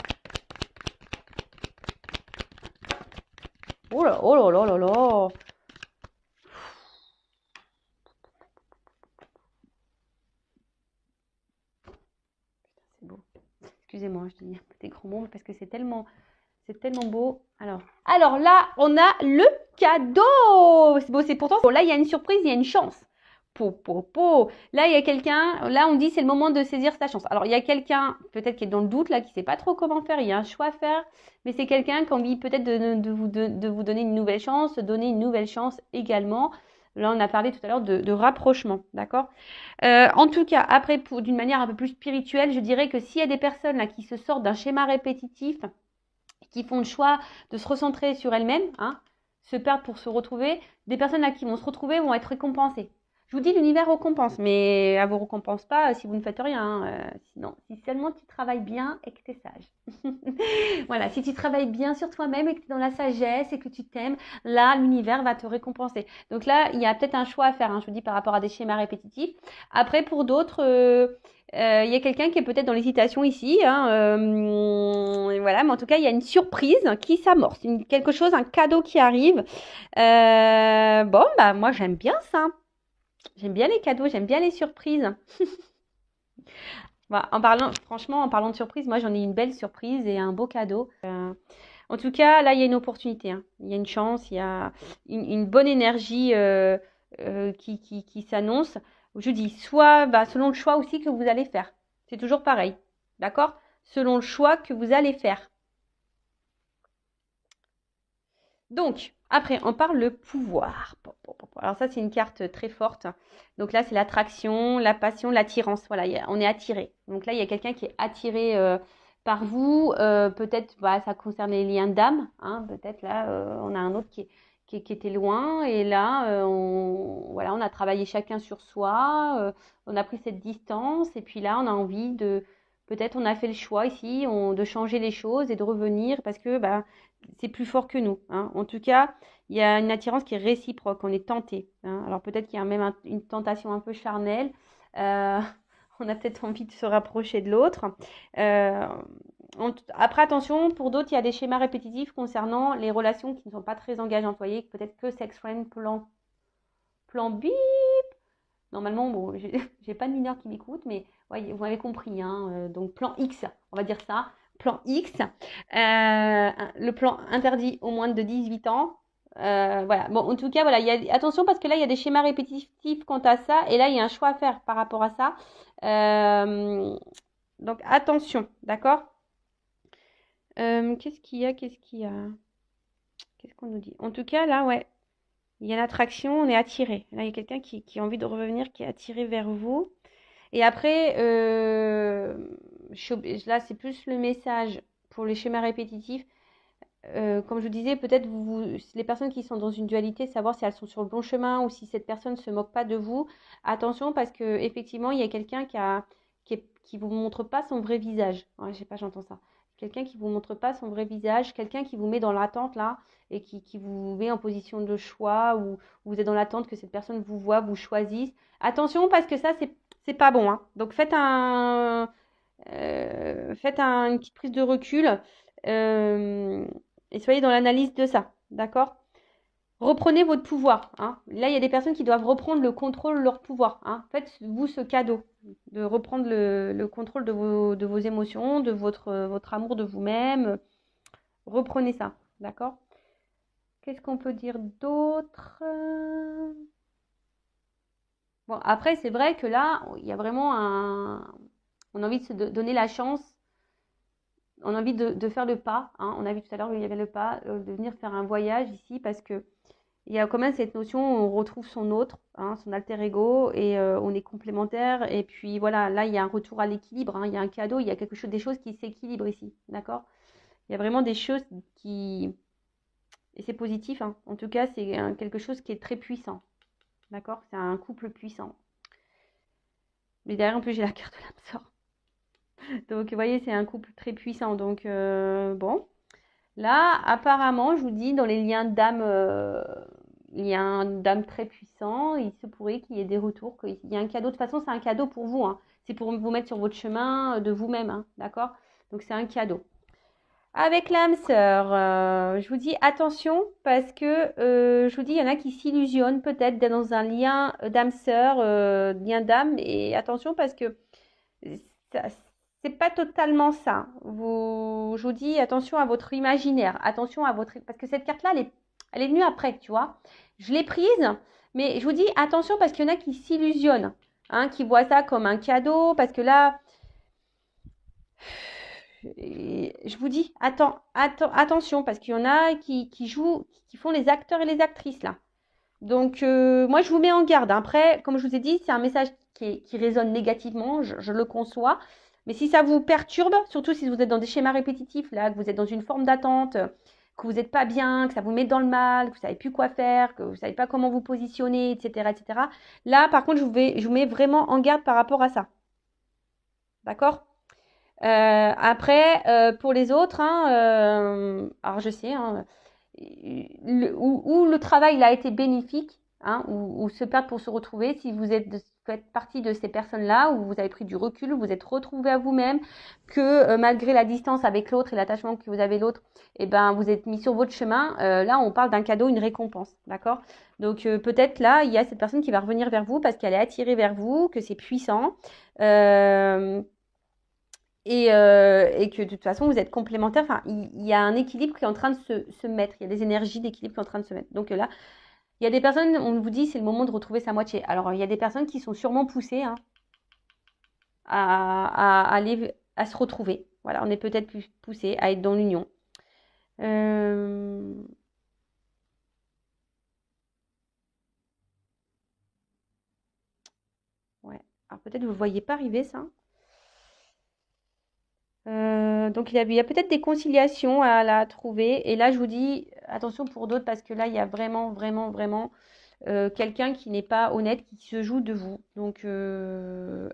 Speaker 1: Oh là, oh là là là là. C'est beau. Excusez-moi, je dis des grands mots parce que c'est tellement C'est tellement beau. Alors là, on a le cadeau. C'est beau, c'est pourtant. Bon, là, il y a une surprise, il y a une chance. Là, il y a quelqu'un. Là, on dit c'est le moment de saisir sa chance. Alors, il y a quelqu'un, peut-être qui est dans le doute, là, qui ne sait pas trop comment faire. Il y a un choix à faire. Mais c'est quelqu'un qui a envie peut-être de vous donner une nouvelle chance, donner une nouvelle chance également. Là, on a parlé tout à l'heure de rapprochement, d'accord? En tout cas, après, d'une manière un peu plus spirituelle, je dirais que s'il y a des personnes là qui se sortent d'un schéma répétitif, qui font le choix de se recentrer sur elles-mêmes, hein, se perdre pour se retrouver, des personnes là qui vont se retrouver vont être récompensées. Je vous dis, l'univers récompense, mais elle vous récompense pas si vous ne faites rien. Sinon, si seulement tu travailles bien et que tu es sage. Voilà, si tu travailles bien sur toi-même et que tu es dans la sagesse et que tu t'aimes, là, l'univers va te récompenser. Donc là, il y a peut-être un choix à faire, hein, je vous dis, par rapport à des schémas répétitifs. Après, pour d'autres, il y a quelqu'un qui est peut-être dans l'hésitation ici, hein, voilà, mais en tout cas, il y a une surprise qui s'amorce, quelque chose, un cadeau qui arrive. Bon, bah moi, j'aime bien ça. J'aime bien les cadeaux, j'aime bien les surprises. Bah, franchement, en parlant de surprise, moi, j'en ai une belle surprise et un beau cadeau. En tout cas, là, il y a une opportunité, hein. Il y a une chance, il y a une bonne énergie qui s'annonce. Je dis, soit selon le choix aussi que vous allez faire. C'est toujours pareil, d'accord? Selon le choix que vous allez faire. Donc, après, on parle le pouvoir. Alors ça, c'est une carte très forte. Donc là, c'est l'attraction, la passion, l'attirance. Voilà, on est attiré. Donc là, il y a quelqu'un qui est attiré par vous. Peut-être, ça concerne les liens d'âme. Hein, peut-être là, on a un autre qui était loin. Et là, on a travaillé chacun sur soi. On a pris cette distance. Et puis là, on a envie peut-être on a fait le choix ici de changer les choses et de revenir parce que c'est plus fort que nous, hein. En tout cas, il y a une attirance qui est réciproque, on est tenté, hein. Alors peut-être qu'il y a même une tentation un peu charnelle. Euh, on a peut-être envie de se rapprocher de l'autre. Après, attention, pour d'autres, il y a des schémas répétitifs concernant les relations qui ne sont pas très engageantes. Vous voyez, peut-être que sex friend, plan bip. Normalement, bon, j'ai pas de mineur qui m'écoute, mais ouais, vous m'avez compris, hein. Donc plan X, on va dire ça. Plan X, le plan interdit aux moins de 18 ans. Voilà. Bon, en tout cas, voilà, attention parce que là, il y a des schémas répétitifs quant à ça, et là, il y a un choix à faire par rapport à ça. Donc, attention, d'accord? Qu'est-ce qu'il y a? Qu'est-ce qu'on nous dit? En tout cas, là, ouais, il y a une attraction, on est attiré. Là, il y a quelqu'un qui a envie de revenir, qui est attiré vers vous. Et après, là, c'est plus le message pour les schémas répétitifs. Comme je vous disais, peut-être les personnes qui sont dans une dualité, savoir si elles sont sur le bon chemin ou si cette personne ne se moque pas de vous. Attention, parce que effectivement, il y a quelqu'un qui vous montre pas son vrai visage. Ouais, je sais pas, j'entends ça. Quelqu'un qui vous montre pas son vrai visage, quelqu'un qui vous met dans l'attente là et qui vous met en position de choix ou vous êtes dans l'attente que cette personne vous voit, vous choisisse. Attention, parce que ça, c'est pas bon, hein. Donc faites une petite prise de recul et soyez dans l'analyse de ça, d'accord? Reprenez votre pouvoir, hein. Là, il y a des personnes qui doivent reprendre le contrôle de leur pouvoir, hein. Faites-vous ce cadeau de reprendre le contrôle de vos émotions, de votre amour de vous-même. Reprenez ça, d'accord? Qu'est-ce qu'on peut dire d'autre? Bon, après, c'est vrai que là, il y a vraiment on a envie de se donner la chance. On a envie de faire le pas, hein. On a vu tout à l'heure qu'il y avait le pas, de venir faire un voyage ici parce que il y a quand même cette notion où on retrouve son autre, hein, son alter ego et on est complémentaires. Et puis voilà, là, il y a un retour à l'équilibre, hein, il y a un cadeau, il y a des choses qui s'équilibrent ici, d'accord? Il y a vraiment des choses qui... Et c'est positif, hein. En tout cas, c'est quelque chose qui est très puissant, d'accord? C'est un couple puissant. Mais derrière, en plus, j'ai la carte de l'âme sœur. Donc, vous voyez, c'est un couple très puissant. Donc, bon. Là, apparemment, je vous dis, dans les liens d'âme, il y a un d'âme très puissant. Il se pourrait qu'il y ait des retours, qu'il y ait un cadeau. De toute façon, c'est un cadeau pour vous, hein. C'est pour vous mettre sur votre chemin de vous-même, hein, d'accord? Donc, c'est un cadeau. Avec l'âme sœur, je vous dis attention parce que je vous dis, il y en a qui s'illusionnent peut-être d'être dans un lien d'âme sœur, lien d'âme. Et attention parce que c'est pas totalement ça. Je vous dis attention à votre imaginaire, attention à votre, parce que cette carte-là, elle est venue après, tu vois. Je l'ai prise, mais je vous dis attention parce qu'il y en a qui s'illusionnent, hein, qui voient ça comme un cadeau, parce que là, je vous dis attention parce qu'il y en a qui jouent, qui font les acteurs et les actrices là. Donc, moi, je vous mets en garde. Après, comme je vous ai dit, c'est un message qui résonne négativement, je le conçois. Mais si ça vous perturbe, surtout si vous êtes dans des schémas répétitifs, là, que vous êtes dans une forme d'attente, que vous n'êtes pas bien, que ça vous met dans le mal, que vous ne savez plus quoi faire, que vous ne savez pas comment vous positionner, etc., etc. Là, par contre, je vous mets vraiment en garde par rapport à ça. D'accord? Après, pour les autres, hein, alors je sais, hein, où le travail il a été bénéfique, hein, ou se perdre pour se retrouver, si vous faites partie de ces personnes-là, où vous avez pris du recul, où vous êtes retrouvé à vous-même, que malgré la distance avec l'autre et l'attachement que vous avez l'autre, eh ben, vous êtes mis sur votre chemin, là on parle d'un cadeau, une récompense, d'accord? Donc peut-être là, il y a cette personne qui va revenir vers vous parce qu'elle est attirée vers vous, que c'est puissant. Et que de toute façon, vous êtes complémentaires. Enfin, il y a un équilibre qui est en train de se mettre. Il y a des énergies d'équilibre qui sont en train de se mettre. Donc là, il y a des personnes, on vous dit, c'est le moment de retrouver sa moitié. Alors, il y a des personnes qui sont sûrement poussées, hein, aller, à se retrouver. Voilà, on est peut-être plus poussé à être dans l'union. Ouais. Alors, peut-être vous ne voyez pas arriver ça. Donc il y a peut-être des conciliations à la trouver. Et là, je vous dis, attention pour d'autres, parce que là, il y a vraiment, vraiment, vraiment quelqu'un qui n'est pas honnête, qui se joue de vous. Donc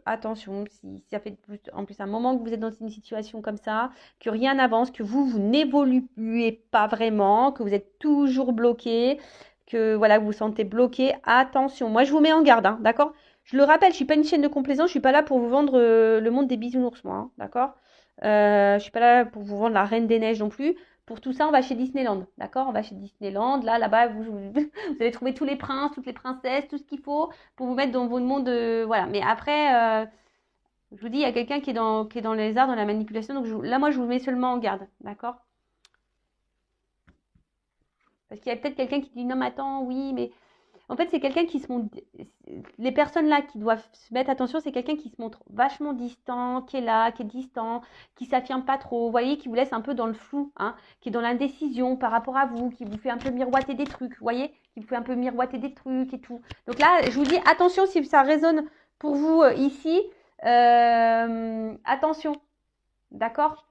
Speaker 1: attention, si ça fait en plus un moment que vous êtes dans une situation comme ça, que rien n'avance, que vous n'évoluez pas vraiment, que vous êtes toujours bloqué, que voilà, vous vous sentez bloqué, attention. Moi, je vous mets en garde, hein, d'accord? Je le rappelle, je suis pas une chaîne de complaisance, je suis pas là pour vous vendre le monde des bisounours, moi, hein, d'accord? Je suis pas là pour vous vendre la Reine des Neiges non plus. Pour tout ça, on va chez Disneyland, d'accord? On va chez Disneyland. Là-bas, vous allez trouver tous les princes, toutes les princesses, tout ce qu'il faut pour vous mettre dans votre monde. Voilà. Mais après, je vous dis, il y a quelqu'un qui est dans les arts, dans la manipulation. Donc là, moi, je vous mets seulement en garde, d'accord? Parce qu'il y a peut-être quelqu'un qui dit non, mais attends, oui, mais en fait, c'est quelqu'un qui se montre. Les personnes là qui doivent se mettre attention, c'est quelqu'un qui se montre vachement distant, qui est là, qui est distant, qui s'affirme pas trop. Vous voyez, qui vous laisse un peu dans le flou, hein, qui est dans l'indécision par rapport à vous, qui vous fait un peu miroiter des trucs. Vous voyez, qui vous fait un peu miroiter des trucs et tout. Donc là, je vous dis attention si ça résonne pour vous ici. Attention, d'accord?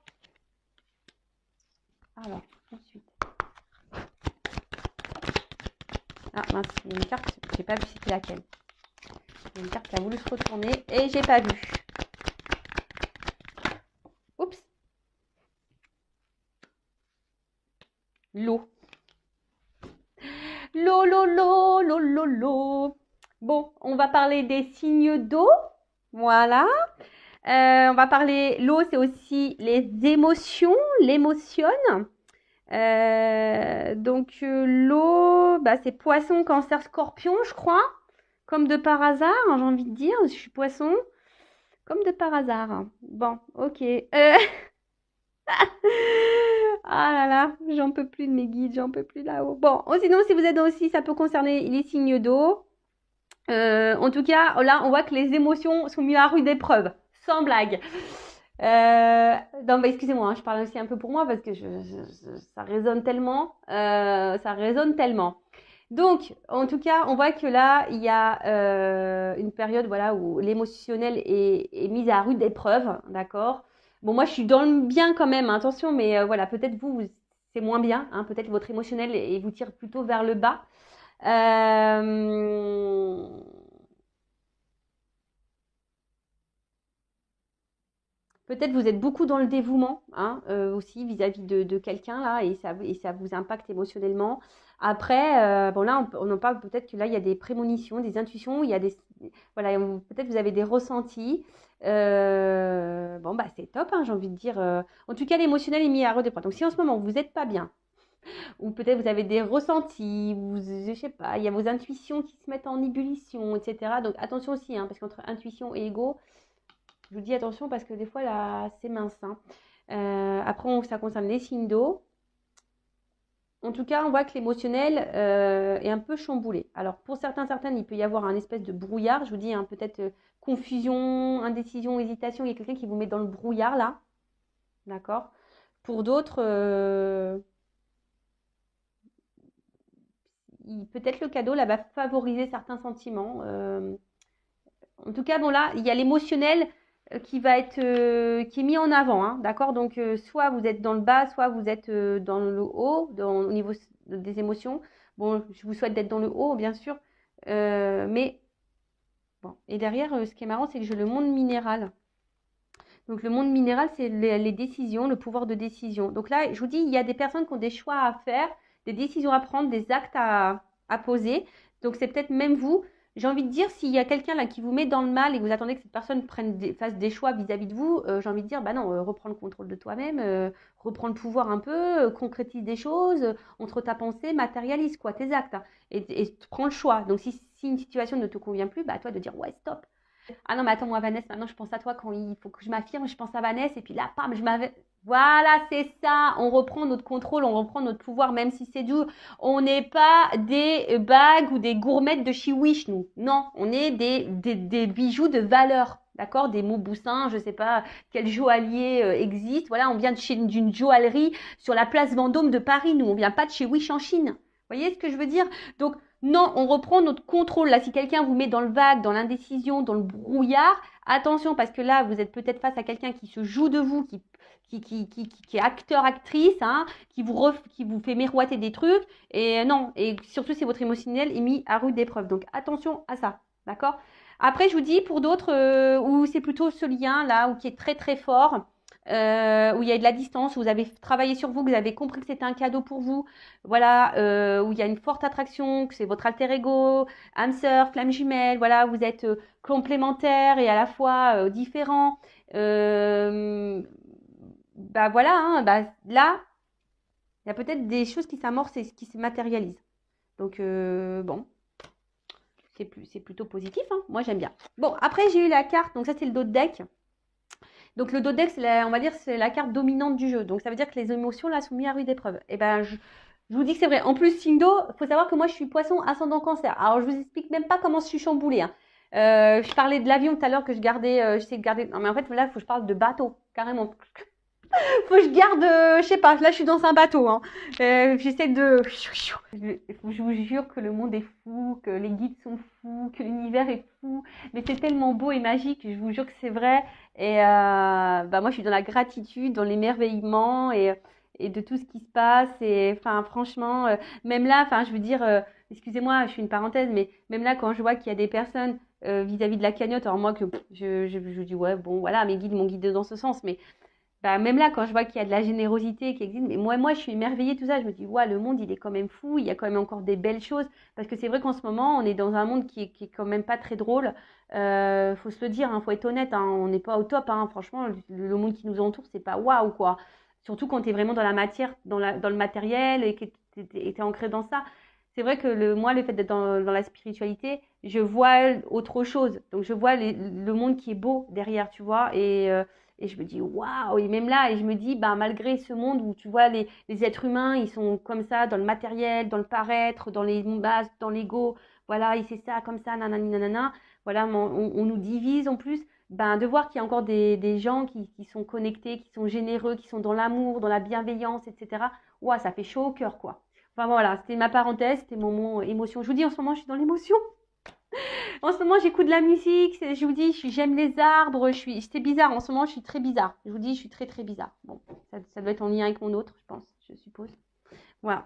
Speaker 1: Alors, ensuite. Ah mince, il y a une carte, j'ai pas vu c'était laquelle. Il y a une carte qui a voulu se retourner et j'ai pas vu. Oups. L'eau. L'eau, l'eau, l'eau, l'eau, l'eau, l'eau. Bon, on va parler des signes d'eau. Voilà. On va parler, l'eau, c'est aussi les émotions, l'émotion. Donc, l'eau, bah, c'est poisson, cancer, scorpion, je crois. Comme de par hasard, hein, j'ai envie de dire, je suis poisson. Comme de par hasard. Bon, ok. Ah là là, j'en peux plus de mes guides, j'en peux plus là-haut. Bon, sinon, si vous êtes aussi, ça peut concerner les signes d'eau. En tout cas, là, on voit que les émotions sont mises à rude épreuve, sans blague. Non, bah, excusez-moi, hein, je parle aussi un peu pour moi parce que ça résonne tellement. Ça résonne tellement. Donc, en tout cas, on voit que là, il y a une période voilà, où l'émotionnel est mis à rude épreuve, d'accord? Bon, moi, je suis dans le bien quand même, hein, attention, mais voilà, peut-être c'est moins bien, hein, peut-être votre émotionnel et vous tire plutôt vers le bas. Peut-être vous êtes beaucoup dans le dévouement, hein, aussi vis-à-vis de quelqu'un là, et ça vous impacte émotionnellement. Après, bon là, on en parle peut-être que là, il y a des prémonitions, des intuitions, il y a voilà, peut-être vous avez des ressentis. Bon bah c'est top, hein, j'ai envie de dire. En tout cas, l'émotionnel est mis à rude épreuve. Donc si en ce moment vous n'êtes pas bien, ou peut-être vous avez des ressentis, je sais pas, il y a vos intuitions qui se mettent en ébullition, etc. Donc attention aussi, hein, parce qu'entre intuition et ego, Je vous dis attention parce que des fois, là, c'est mince, hein. Après, ça concerne les signes d'eau. En tout cas, on voit que l'émotionnel est un peu chamboulé. Alors, pour certaines, il peut y avoir un espèce de brouillard. Je vous dis, hein, peut-être confusion, indécision, hésitation. Il y a quelqu'un qui vous met dans le brouillard, là. D'accord? Pour d'autres, peut-être le cadeau, là, va favoriser certains sentiments. En tout cas, bon, là, il y a l'émotionnel qui est mis en avant, hein, d'accord? Donc, soit vous êtes dans le bas, soit vous êtes dans le haut, au niveau des émotions. Bon, je vous souhaite d'être dans le haut, bien sûr. Mais, bon. Et derrière, ce qui est marrant, c'est que j'ai le monde minéral. Donc, le monde minéral, c'est les décisions, le pouvoir de décision. Donc là, je vous dis, il y a des personnes qui ont des choix à faire, des décisions à prendre, des actes à poser. Donc, c'est peut-être même vous. J'ai envie de dire, s'il y a quelqu'un là qui vous met dans le mal et que vous attendez que cette personne fasse des choix vis-à-vis de vous, j'ai envie de dire, bah non, reprends le contrôle de toi-même, reprends le pouvoir un peu, concrétise des choses, entre ta pensée, matérialise quoi, tes actes, hein, et prends le choix. Donc, si une situation ne te convient plus, bah à toi de dire, ouais, stop. Ah non, mais attends, moi, Vanessa, maintenant, je pense à toi quand il faut que je m'affirme, je pense à Vanessa, et puis là, pam, je m'avais. Voilà, c'est ça. On reprend notre contrôle, on reprend notre pouvoir, même si c'est dur. On n'est pas des bagues ou des gourmettes de chez Wish, nous. Non, on est des bijoux de valeur. D'accord? Des Mouboussins, je ne sais pas quel joaillier existe. Voilà, on vient d'une joaillerie sur la place Vendôme de Paris, nous. On vient pas de chez Wish en Chine. Vous voyez ce que je veux dire? Donc, non, on reprend notre contrôle. Là, si quelqu'un vous met dans le vague, dans l'indécision, dans le brouillard, attention, parce que là, vous êtes peut-être face à quelqu'un qui se joue de vous, qui est acteur, actrice, hein, qui vous fait miroiter des trucs. Et non, et surtout si votre émotionnel est mis à rude épreuve. Donc, attention à ça, d'accord? Après, je vous dis, pour d'autres, où c'est plutôt ce lien là, où qui est très très fort, où il y a de la distance, où vous avez travaillé sur vous, que vous avez compris que c'était un cadeau pour vous, voilà, où il y a une forte attraction, que c'est votre alter ego, âme sœur, flamme jumelle, voilà, vous êtes complémentaires et à la fois différents. Bah voilà, hein, bah, là, il y a peut-être des choses qui s'amorcent et qui se matérialisent. Donc, bon, c'est plutôt positif, hein. Moi, j'aime bien. Bon, après, j'ai eu la carte, donc ça, c'est le dos de deck. Donc, le dos de deck, on va dire, c'est la carte dominante du jeu. Donc, ça veut dire que les émotions, là, sont mises à rude épreuve. Et ben, je vous dis que c'est vrai. En plus, signe d'eau, il faut savoir que moi, je suis poisson ascendant cancer. Alors, je vous explique même pas comment je suis chamboulée, hein. Je parlais de l'avion tout à l'heure que je gardais, j'essaie de garder. Non, mais en fait, là, il faut que je parle de bateau, carrément. Faut que je garde, je sais pas, là je suis dans un bateau, hein. J'essaie de. Je vous jure que le monde est fou, que les guides sont fous, que l'univers est fou. Mais c'est tellement beau et magique, je vous jure que c'est vrai. Et bah moi je suis dans la gratitude, dans l'émerveillement et de tout ce qui se passe. Et enfin franchement, même là, enfin je veux dire, excusez-moi, je fais une parenthèse, mais même là quand je vois qu'il y a des personnes vis-à-vis de la cagnotte, alors moi que je dis ouais bon voilà mes guides m'ont guidé dans ce sens, mais bah, même là, quand je vois qu'il y a de la générosité qui existe, mais moi, je suis émerveillée, tout ça. Je me dis, ouais, le monde, il est quand même fou. Il y a quand même encore des belles choses. Parce que c'est vrai qu'en ce moment, on est dans un monde qui est quand même pas très drôle. Faut se le dire, hein, faut être honnête, hein, on n'est pas au top, hein. Franchement, le monde qui nous entoure, c'est pas waouh, quoi. Surtout quand tu es vraiment dans la matière, dans le matériel et que tu es ancré dans ça. C'est vrai que moi, le fait d'être dans la spiritualité, je vois autre chose. Donc, je vois le monde qui est beau derrière, tu vois. Et je me dis, waouh! Et même là, et je me dis, bah, malgré ce monde où tu vois, les êtres humains, ils sont comme ça, dans le matériel, dans le paraître, dans les bases, dans l'ego, voilà, et c'est ça, comme ça, nanani, nanana. Voilà, on nous divise en plus. Ben, de voir qu'il y a encore des gens qui sont connectés, qui sont généreux, qui sont dans l'amour, dans la bienveillance, etc. Waouh, ça fait chaud au cœur, quoi. Enfin voilà, c'était ma parenthèse, c'était mon mot émotion. Je vous dis, en ce moment, je suis dans l'émotion. En ce moment, j'écoute de la musique. Je vous dis, j'aime les arbres. C'est bizarre. En ce moment, je suis très bizarre. Je vous dis, je suis très, très bizarre. Bon, ça doit être en lien avec mon autre, je pense, je suppose. Voilà.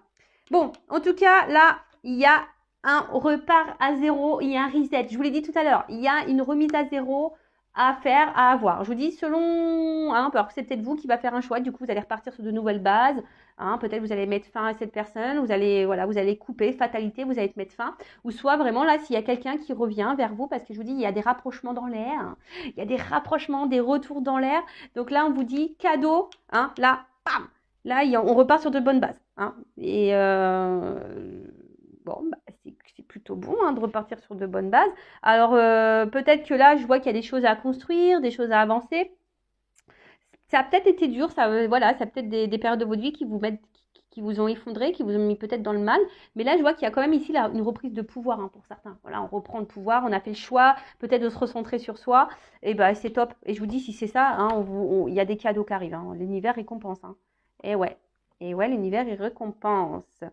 Speaker 1: Bon, en tout cas, là, il y a un repart à zéro. Il y a un reset. Je vous l'ai dit tout à l'heure. Il y a une remise à zéro à faire, à avoir. Je vous dis, selon, hein, alors c'est peut-être vous qui va faire un choix. Du coup, vous allez repartir sur de nouvelles bases. Hein, peut-être vous allez mettre fin à cette personne. Vous allez couper, fatalité, vous allez te mettre fin. Ou soit vraiment là, s'il y a quelqu'un qui revient vers vous, parce que je vous dis, il y a des rapprochements dans l'air. Hein, il y a des rapprochements, des retours dans l'air. Donc là, on vous dit cadeau. Hein, là, bam. Là, on repart sur de bonnes bases. Hein, et bon, bah, c'est plutôt bon hein, de repartir sur de bonnes bases. Alors, peut-être que là, je vois qu'il y a des choses à construire, des choses à avancer. Ça a peut-être été dur, voilà, ça a peut-être des périodes de votre vie qui vous ont effondré, qui vous ont mis peut-être dans le mal. Mais là, je vois qu'il y a quand même ici une reprise de pouvoir hein, pour certains. Voilà, on reprend le pouvoir, on a fait le choix peut-être de se recentrer sur soi. Et ben, c'est top. Et je vous dis, si c'est ça, hein, il y a des cadeaux qui arrivent. Hein. L'univers récompense. Hein. Et ouais, l'univers, il récompense.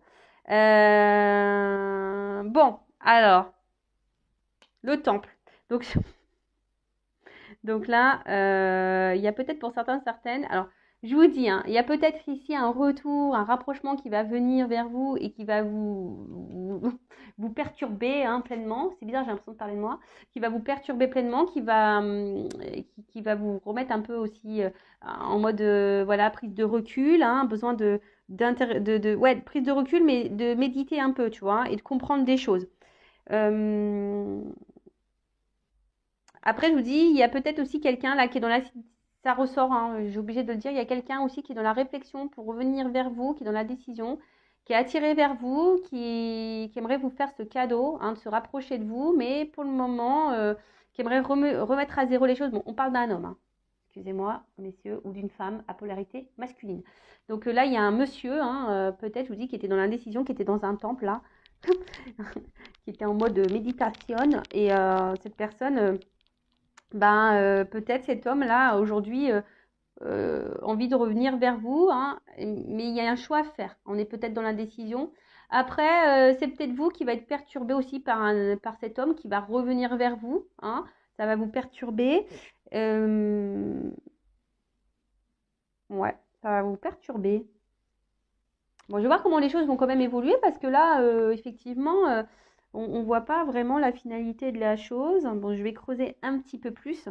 Speaker 1: Bon, alors, le temple. Donc, donc là, il y a peut-être pour certains, certaines. Alors, je vous dis, hein, il y a peut-être ici un retour, un rapprochement qui va venir vers vous et qui va vous perturber hein, pleinement. C'est bizarre, j'ai l'impression de parler de moi. Qui va vous perturber pleinement, qui va vous remettre un peu aussi en mode voilà, prise de recul, hein, besoin ouais, prise de recul, mais de méditer un peu, tu vois, hein, et de comprendre des choses. Après, je vous dis, il y a peut-être aussi quelqu'un là qui est dans la... Ça ressort, hein, j'ai obligé de le dire, il y a quelqu'un aussi qui est dans la réflexion pour revenir vers vous, qui est dans la décision, qui est attiré vers vous, qui aimerait vous faire ce cadeau, hein, de se rapprocher de vous, mais pour le moment, qui aimerait remettre à zéro les choses. Bon, on parle d'un homme, hein, excusez-moi, messieurs, ou d'une femme à polarité masculine. Donc là, il y a un monsieur, hein, peut-être, je vous dis, qui était dans l'indécision, qui était dans un temple, là, qui était en mode méditation, et cette personne... peut-être cet homme-là, aujourd'hui, envie de revenir vers vous, hein, mais il y a un choix à faire. On est peut-être dans l'indécision. Après, c'est peut-être vous qui va être perturbé aussi par cet homme qui va revenir vers vous. Hein, ça va vous perturber. Ouais, ça va vous perturber. Bon, je vais voir comment les choses vont quand même évoluer parce que là, effectivement, on ne voit pas vraiment la finalité de la chose. Bon, je vais creuser un petit peu plus.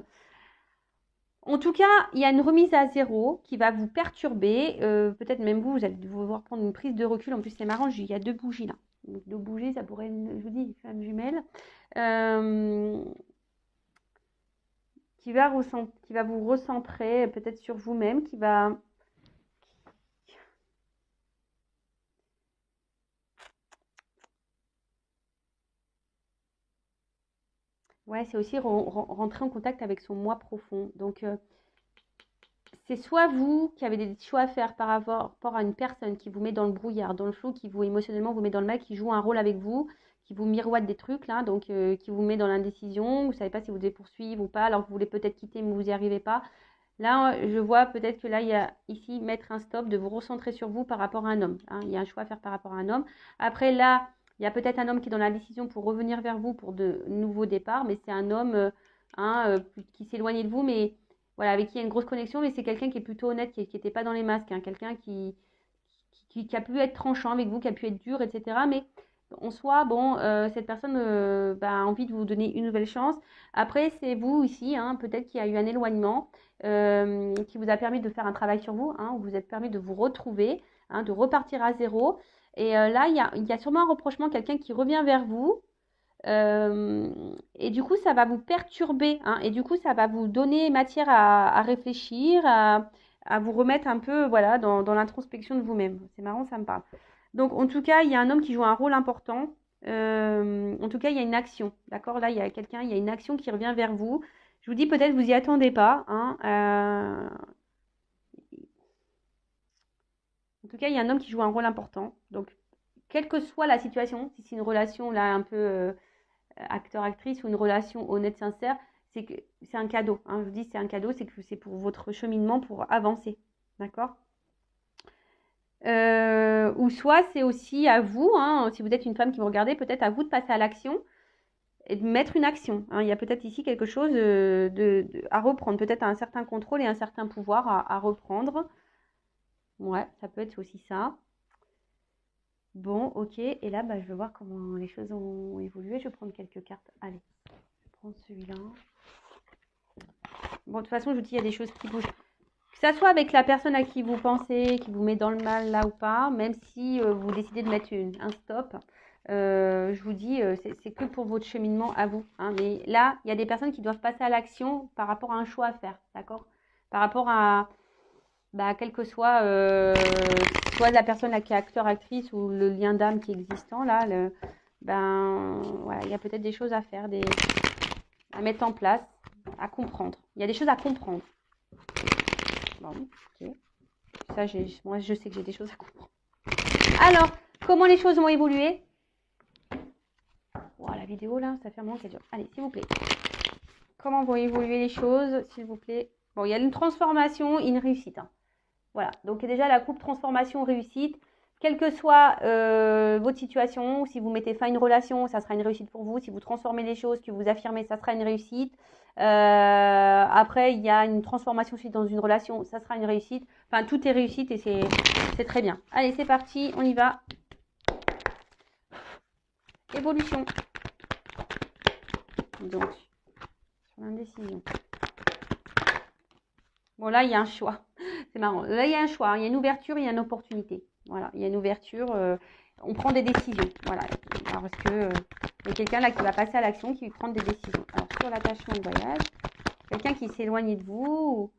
Speaker 1: En tout cas, il y a une remise à zéro qui va vous perturber. Peut-être même vous allez devoir prendre une prise de recul. En plus, c'est marrant, il y a deux bougies là. Donc, deux bougies, ça pourrait être, je vous dis, une femme jumelle. Qui va vous recentrer peut-être sur vous-même, qui va... Ouais, c'est aussi rentrer en contact avec son moi profond. Donc, c'est soit vous qui avez des choix à faire par rapport à une personne qui vous met dans le brouillard, dans le flou, qui vous émotionnellement vous met dans le mal, qui joue un rôle avec vous, qui vous miroite des trucs là, donc qui vous met dans l'indécision, vous ne savez pas si vous devez poursuivre ou pas, alors que vous voulez peut-être quitter mais vous n'y arrivez pas. Là, je vois peut-être que là, il y a ici mettre un stop, de vous recentrer sur vous par rapport à un homme. Hein. Il y a un choix à faire par rapport à un homme. Après, là, il y a peut-être un homme qui est dans la décision pour revenir vers vous pour de nouveaux départs, mais c'est un homme qui s'éloigne de vous, mais voilà, avec qui il y a une grosse connexion, mais c'est quelqu'un qui est plutôt honnête, qui n'était pas dans les masques, hein, quelqu'un qui a pu être tranchant avec vous, qui a pu être dur, etc. Mais en soi, bon, cette personne a envie de vous donner une nouvelle chance. Après, c'est vous ici, hein, peut-être qu'il y a eu un éloignement qui vous a permis de faire un travail sur vous, hein, où vous êtes permis de vous retrouver, hein, de repartir à zéro. Et là, il y a sûrement un reprochement, quelqu'un qui revient vers vous. Et du coup, ça va vous perturber, hein, et du coup, ça va vous donner matière à réfléchir, à vous remettre un peu voilà, dans l'introspection de vous-même. C'est marrant, ça me parle. Donc, en tout cas, il y a un homme qui joue un rôle important. En tout cas, il y a une action. D'accord? Là, il y a quelqu'un, il y a une action qui revient vers vous. Je vous dis, peut-être vous y attendez pas. Hein, en tout cas, il y a un homme qui joue un rôle important. Donc, quelle que soit la situation, si c'est une relation là un peu acteur-actrice ou une relation honnête, sincère, c'est que c'est un cadeau. Hein. Je vous dis, c'est un cadeau, c'est que c'est pour votre cheminement, pour avancer. D'accord? Ou soit c'est aussi à vous, hein, si vous êtes une femme qui me regardez, peut-être à vous de passer à l'action et de mettre une action. Hein. Il y a peut-être ici quelque chose à reprendre, peut-être un certain contrôle et un certain pouvoir à reprendre. Ouais, ça peut être aussi ça. Bon, ok. Et là, je vais voir comment les choses ont évolué. Je vais prendre quelques cartes. Allez, je vais prendre celui-là. Bon, de toute façon, je vous dis, il y a des choses qui bougent. Que ça soit avec la personne à qui vous pensez, qui vous met dans le mal là ou pas, même si vous décidez de mettre un stop, je vous dis, c'est que pour votre cheminement à vous. Hein. Mais là, il y a des personnes qui doivent passer à l'action par rapport à un choix à faire, d'accord? Par rapport à, quel que soit, soit la personne là qui est acteur, actrice ou le lien d'âme qui est existant, là, ben voilà, il y a peut-être des choses à faire, à mettre en place, à comprendre. Il y a des choses à comprendre. Bon, ok. Ça, moi, je sais que j'ai des choses à comprendre. Alors, comment les choses vont évoluer? Voilà, la vidéo là, ça fait un moment qu'elle dure. Allez, s'il vous plaît. Comment vont évoluer les choses, s'il vous plaît? Bon, il y a une transformation, une réussite. Hein. Voilà, donc déjà la coupe transformation-réussite. Quelle que soit votre situation, si vous mettez fin à une relation, ça sera une réussite pour vous. Si vous transformez les choses, que vous affirmez, ça sera une réussite. Après, il y a une transformation suite dans une relation, ça sera une réussite. Enfin, tout est réussite et c'est très bien. Allez, c'est parti, on y va. Évolution. Donc, sur l'indécision. Bon, là, il y a un choix. C'est marrant. Là, il y a un choix. Il y a une ouverture, il y a une opportunité. Voilà, il y a une ouverture. On prend des décisions. Voilà. Alors, parce que il y a quelqu'un là qui va passer à l'action, qui va prendre des décisions. Alors, sur l'attachement de voyage, quelqu'un qui s'éloigne de vous.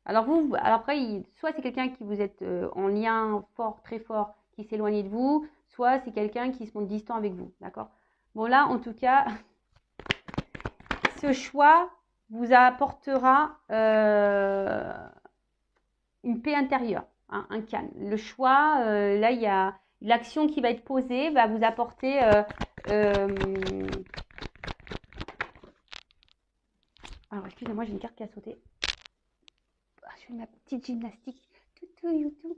Speaker 1: Alors, alors après, soit c'est quelqu'un qui vous êtes en lien fort, très fort, qui s'éloigne de vous, soit c'est quelqu'un qui se montre distant avec vous. D'accord? Bon, là, en tout cas, ce choix vous apportera une paix intérieure, hein, un calme. Le choix, là, il y a l'action qui va être posée, va vous apporter alors, excusez-moi, j'ai une carte qui a sauté. Je fais ma petite gymnastique. YouTube.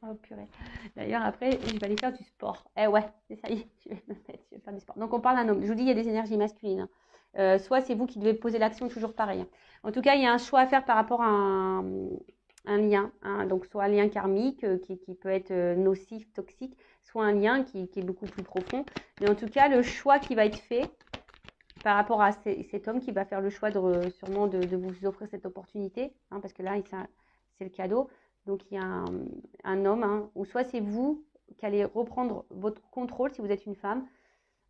Speaker 1: Oh purée. D'ailleurs, après, je vais aller faire du sport. Eh ouais, c'est ça y est, je vais faire du sport. Donc, on parle d'un homme. Je vous dis, il y a des énergies masculines. Soit c'est vous qui devez poser l'action, toujours pareil. En tout cas, il y a un choix à faire par rapport à un lien. Hein. Donc, soit un lien karmique qui peut être nocif, toxique, soit un lien qui est beaucoup plus profond. Mais en tout cas, le choix qui va être fait par rapport à cet homme qui va faire le choix sûrement de vous offrir cette opportunité, hein, parce que là, c'est le cadeau. Donc, il y a un homme, hein, ou soit c'est vous qui allez reprendre votre contrôle si vous êtes une femme,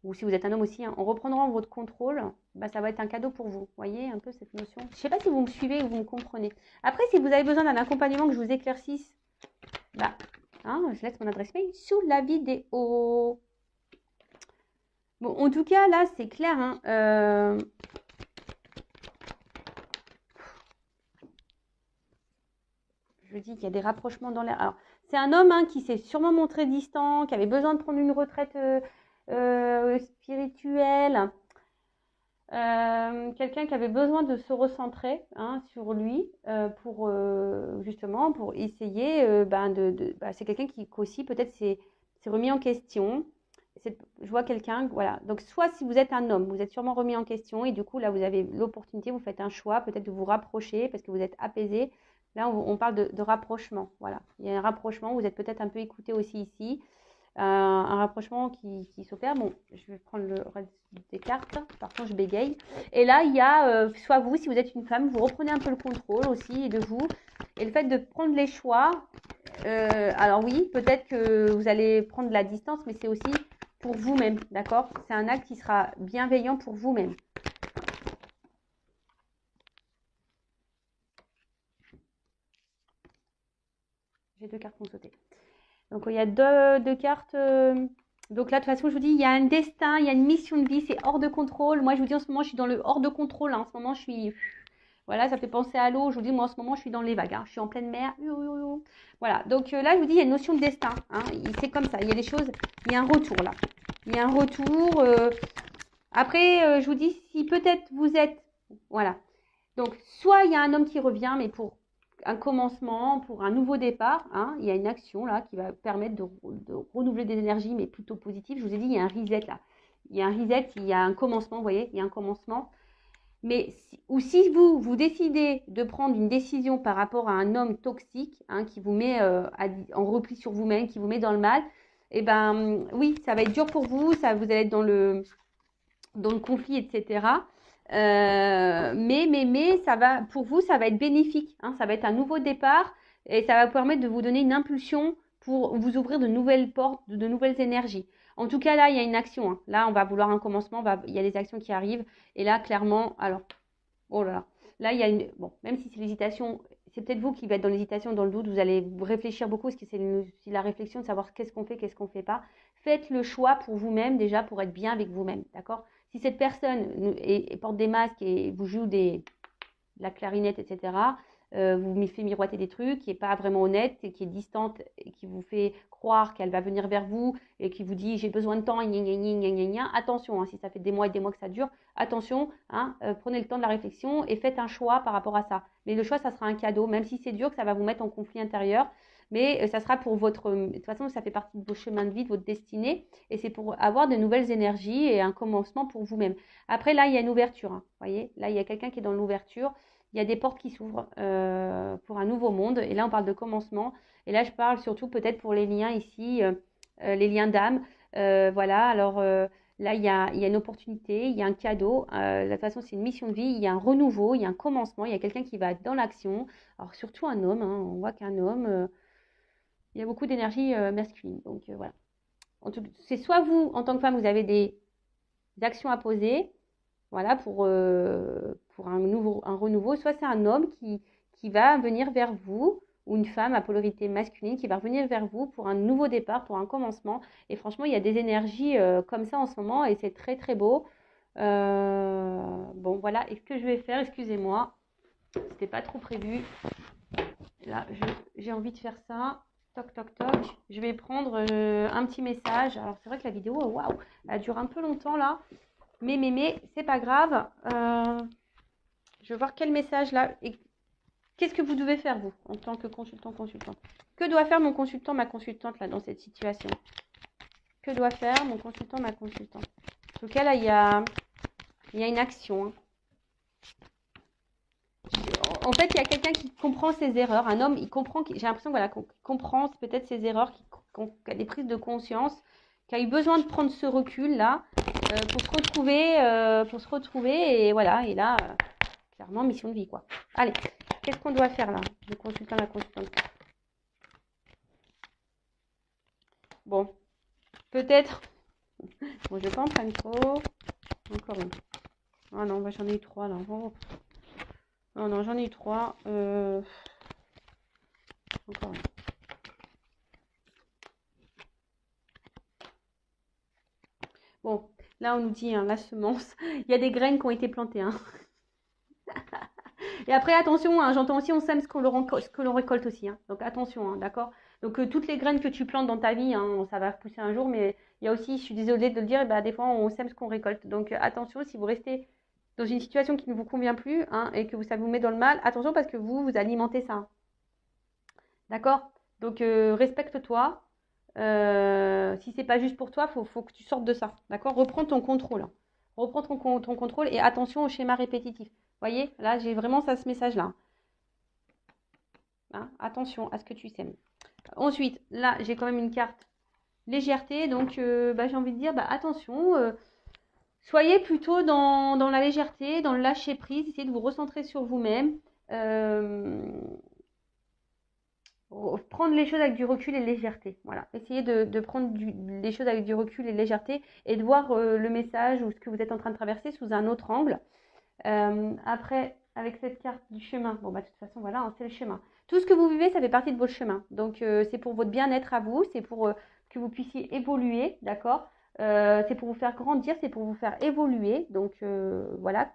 Speaker 1: ou si vous êtes un homme aussi, hein, en reprenant votre contrôle, bah, ça va être un cadeau pour vous. Vous voyez un peu cette notion? Je ne sais pas si vous me suivez ou vous me comprenez. Après, si vous avez besoin d'un accompagnement que je vous éclaircisse, bah, hein, je laisse mon adresse mail sous la vidéo. Bon, en tout cas, là, c'est clair. Hein, je dis qu'il y a des rapprochements dans l'air. Alors, c'est un homme qui s'est sûrement montré distant, qui avait besoin de prendre une retraite spirituelle. Quelqu'un qui avait besoin de se recentrer sur lui pour justement pour essayer c'est quelqu'un qui aussi peut-être s'est remis en question. Je vois quelqu'un, voilà. Donc soit si vous êtes un homme, vous êtes sûrement remis en question et du coup là vous avez l'opportunité, vous faites un choix peut-être de vous rapprocher parce que vous êtes apaisé. Là on parle de rapprochement, voilà. Il y a un rapprochement, vous êtes peut-être un peu écouté aussi ici. Un rapprochement qui s'opère. Bon, je vais prendre le reste des cartes. Par contre, je bégaye. Et là, il y a soit vous, si vous êtes une femme, vous reprenez un peu le contrôle aussi de vous. Et le fait de prendre les choix, alors oui, peut-être que vous allez prendre de la distance, mais c'est aussi pour vous-même, d'accord? C'est un acte qui sera bienveillant pour vous-même. J'ai 2 cartes qui ont sauté. Donc, il y a deux cartes. Donc là, de toute façon, je vous dis, il y a un destin, il y a une mission de vie, c'est hors de contrôle. Moi, je vous dis, en ce moment, je suis dans le hors de contrôle. Hein. En ce moment, je suis... Voilà, ça fait penser à l'eau. Je vous dis, moi, en ce moment, je suis dans les vagues. Hein. Je suis en pleine mer. Voilà, donc là, je vous dis, il y a une notion de destin. Hein. C'est comme ça, il y a des choses... Il y a un retour, là. Il y a un retour. Après, je vous dis, si peut-être vous êtes... Voilà. Donc, soit il y a un homme qui revient, mais pour un commencement, pour un nouveau départ, hein, il y a une action là qui va permettre de renouveler des énergies, mais plutôt positives. Je vous ai dit, il y a un reset là. Il y a un reset, il y a un commencement, vous voyez, il y a un commencement. Mais si vous décidez de prendre une décision par rapport à un homme toxique, hein, qui vous met en repli sur vous-même, qui vous met dans le mal, eh ben oui, ça va être dur pour vous, ça vous allez être dans le conflit, etc. Mais ça va, pour vous, ça va être bénéfique. Hein, ça va être un nouveau départ et ça va vous permettre de vous donner une impulsion pour vous ouvrir de nouvelles portes, de nouvelles énergies. En tout cas, là, il y a une action. Hein. Là, on va vouloir un commencement. Il y a des actions qui arrivent. Et là, clairement, alors, oh là là. Là, il y a une... Bon, même si c'est l'hésitation, c'est peut-être vous qui va être dans l'hésitation, dans le doute. Vous allez réfléchir beaucoup parce que c'est la réflexion de savoir qu'est-ce qu'on fait pas. faites le choix pour vous-même déjà, pour être bien avec vous-même, d'accord? Si cette personne porte des masques et vous joue de la clarinette, etc., vous me fait miroiter des trucs, qui n'est pas vraiment honnête, et qui est distante, et qui vous fait croire qu'elle va venir vers vous, et qui vous dit j'ai besoin de temps, gna, gna, gna, gna, gna. Attention, hein, si ça fait des mois et des mois que ça dure, attention, hein, prenez le temps de la réflexion et faites un choix par rapport à ça. Mais le choix, ça sera un cadeau, même si c'est dur, que ça va vous mettre en conflit intérieur, mais ça sera pour votre... De toute façon, ça fait partie de vos chemins de vie, de votre destinée, et c'est pour avoir de nouvelles énergies et un commencement pour vous-même. Après, là, il y a une ouverture, hein, vous voyez, là, il y a quelqu'un qui est dans l'ouverture. Il y a des portes qui s'ouvrent pour un nouveau monde. Et là, on parle de commencement. Et là, je parle surtout peut-être pour les liens ici, les liens d'âme. Voilà, alors là, il y a une opportunité, il y a un cadeau. De toute façon, c'est une mission de vie. Il y a un renouveau, il y a un commencement. Il y a quelqu'un qui va être dans l'action. Alors, surtout un homme. Hein, on voit qu'un homme, il y a beaucoup d'énergie masculine. Donc, voilà. C'est soit vous, en tant que femme, vous avez des actions à poser. Voilà, pour un renouveau. Soit c'est un homme qui va venir vers vous, ou une femme à polarité masculine qui va revenir vers vous pour un nouveau départ, pour un commencement. Et franchement, il y a des énergies comme ça en ce moment et c'est très très beau. Bon, voilà. Et ce que je vais faire, excusez-moi, c'était pas trop prévu. Là, j'ai envie de faire ça. Toc, toc, toc. Je vais prendre un petit message. Alors, c'est vrai que la vidéo, waouh, elle dure un peu longtemps là. Mais, c'est pas grave. Je vais voir quel message là. Et qu'est-ce que vous devez faire, vous, en tant que consultant? Que doit faire mon consultant, ma consultante, là, dans cette situation? Que doit faire mon consultant, ma consultante? En tout cas, là, il y a une action. Hein. En fait, il y a quelqu'un qui comprend ses erreurs. Un homme, il comprend. J'ai l'impression voilà, qu'on comprend peut-être ses erreurs, qui a des prises de conscience, qui a eu besoin de prendre ce recul-là pour se retrouver. Et voilà, et là, clairement, mission de vie, quoi. Allez, qu'est-ce qu'on doit faire, là? Le consultant, la consultante. Bon, peut-être... Bon, je vais pas en prendre trop. Encore une. Ah non, bah, j'en ai eu 3, là. Oh. Non, non, j'en ai eu 3. Encore une. Bon, là, on nous dit, hein, la semence. Il y a des graines qui ont été plantées, hein. Et après, attention, hein, j'entends aussi, on sème ce que l'on récolte aussi. Hein. Donc, attention, hein, d'accord? Donc, toutes les graines que tu plantes dans ta vie, hein, ça va pousser un jour. Mais il y a aussi, je suis désolée de le dire, bah, des fois, on sème ce qu'on récolte. Donc, attention, si vous restez dans une situation qui ne vous convient plus hein, et que ça vous met dans le mal, attention parce que vous alimentez ça. Hein. D'accord? Donc, respecte-toi. Si c'est pas juste pour toi, faut que tu sortes de ça. D'accord? Reprends ton contrôle. Hein. Reprends ton contrôle et attention au schéma répétitif. Vous voyez? Là, j'ai vraiment ce message-là. Hein, attention à ce que tu sèmes. Ensuite, là, j'ai quand même une carte légèreté. Donc, bah, j'ai envie de dire, bah, attention. Soyez plutôt dans la légèreté, dans le lâcher prise. Essayez de vous recentrer sur vous-même. Prendre les choses avec du recul et légèreté. Voilà. Essayez de prendre les choses avec du recul et légèreté et de voir le message ou ce que vous êtes en train de traverser sous un autre angle. Après, avec cette carte du chemin, bon, bah, de toute façon, voilà, hein, c'est le chemin. Tout ce que vous vivez, ça fait partie de votre chemin. Donc, c'est pour votre bien-être à vous, c'est pour que vous puissiez évoluer, d'accord c'est pour vous faire grandir, c'est pour vous faire évoluer. Donc, voilà,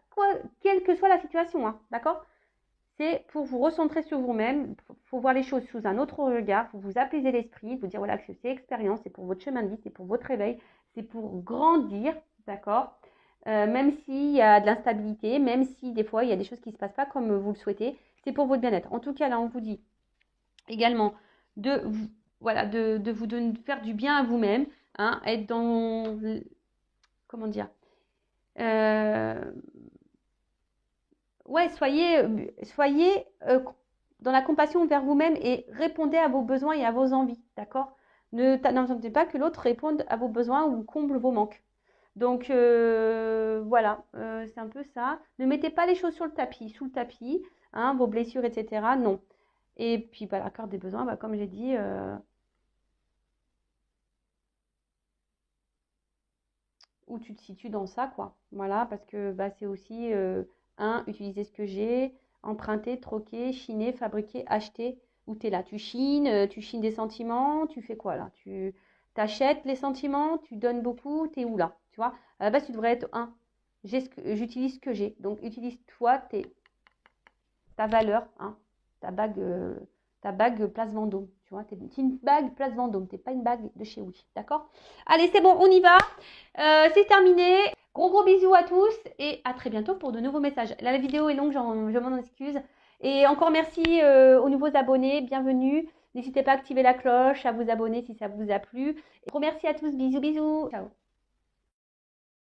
Speaker 1: quelle que soit la situation, hein, d'accord c'est pour vous recentrer sur vous-même, il faut voir les choses sous un autre regard, il faut vous apaiser l'esprit, vous dire voilà que c'est expérience, c'est pour votre chemin de vie, c'est pour votre réveil, c'est pour grandir, d'accord même s'il y a de l'instabilité, même si des fois il y a des choses qui ne se passent pas comme vous le souhaitez, c'est pour votre bien-être. En tout cas, là, on vous dit également de faire du bien à vous-même, hein, être dans... Comment dire ouais, soyez dans la compassion envers vous-même et répondez à vos besoins et à vos envies, d'accord? N'attendez pas que l'autre réponde à vos besoins ou comble vos manques. Donc voilà, c'est un peu ça. Ne mettez pas les choses sous le tapis, hein, vos blessures, etc. Non. Et puis bah, la carte des besoins, bah, comme j'ai dit, où tu te situes dans ça, quoi. Voilà, parce que bah, c'est aussi, utiliser ce que j'ai, emprunter, troquer, chiner, fabriquer, acheter. Où tu es là? Tu chines des sentiments, tu fais quoi là? Tu T'achètes les sentiments, tu donnes beaucoup, t'es où là? Tu vois? À la base, tu devrais être un. J'utilise ce que j'ai. Donc, utilise-toi ta valeur, hein, ta bague Place Vendôme. Tu vois, t'es une bague Place Vendôme, t'es pas une bague de chez Oui. D'accord? Allez, c'est bon, on y va. C'est terminé. Gros bisous à tous et à très bientôt pour de nouveaux messages. Là, la vidéo est longue, je m'en excuse. Et encore merci aux nouveaux abonnés, bienvenue. N'hésitez pas à activer la cloche, à vous abonner si ça vous a plu. Et gros merci à tous, bisous. Ciao.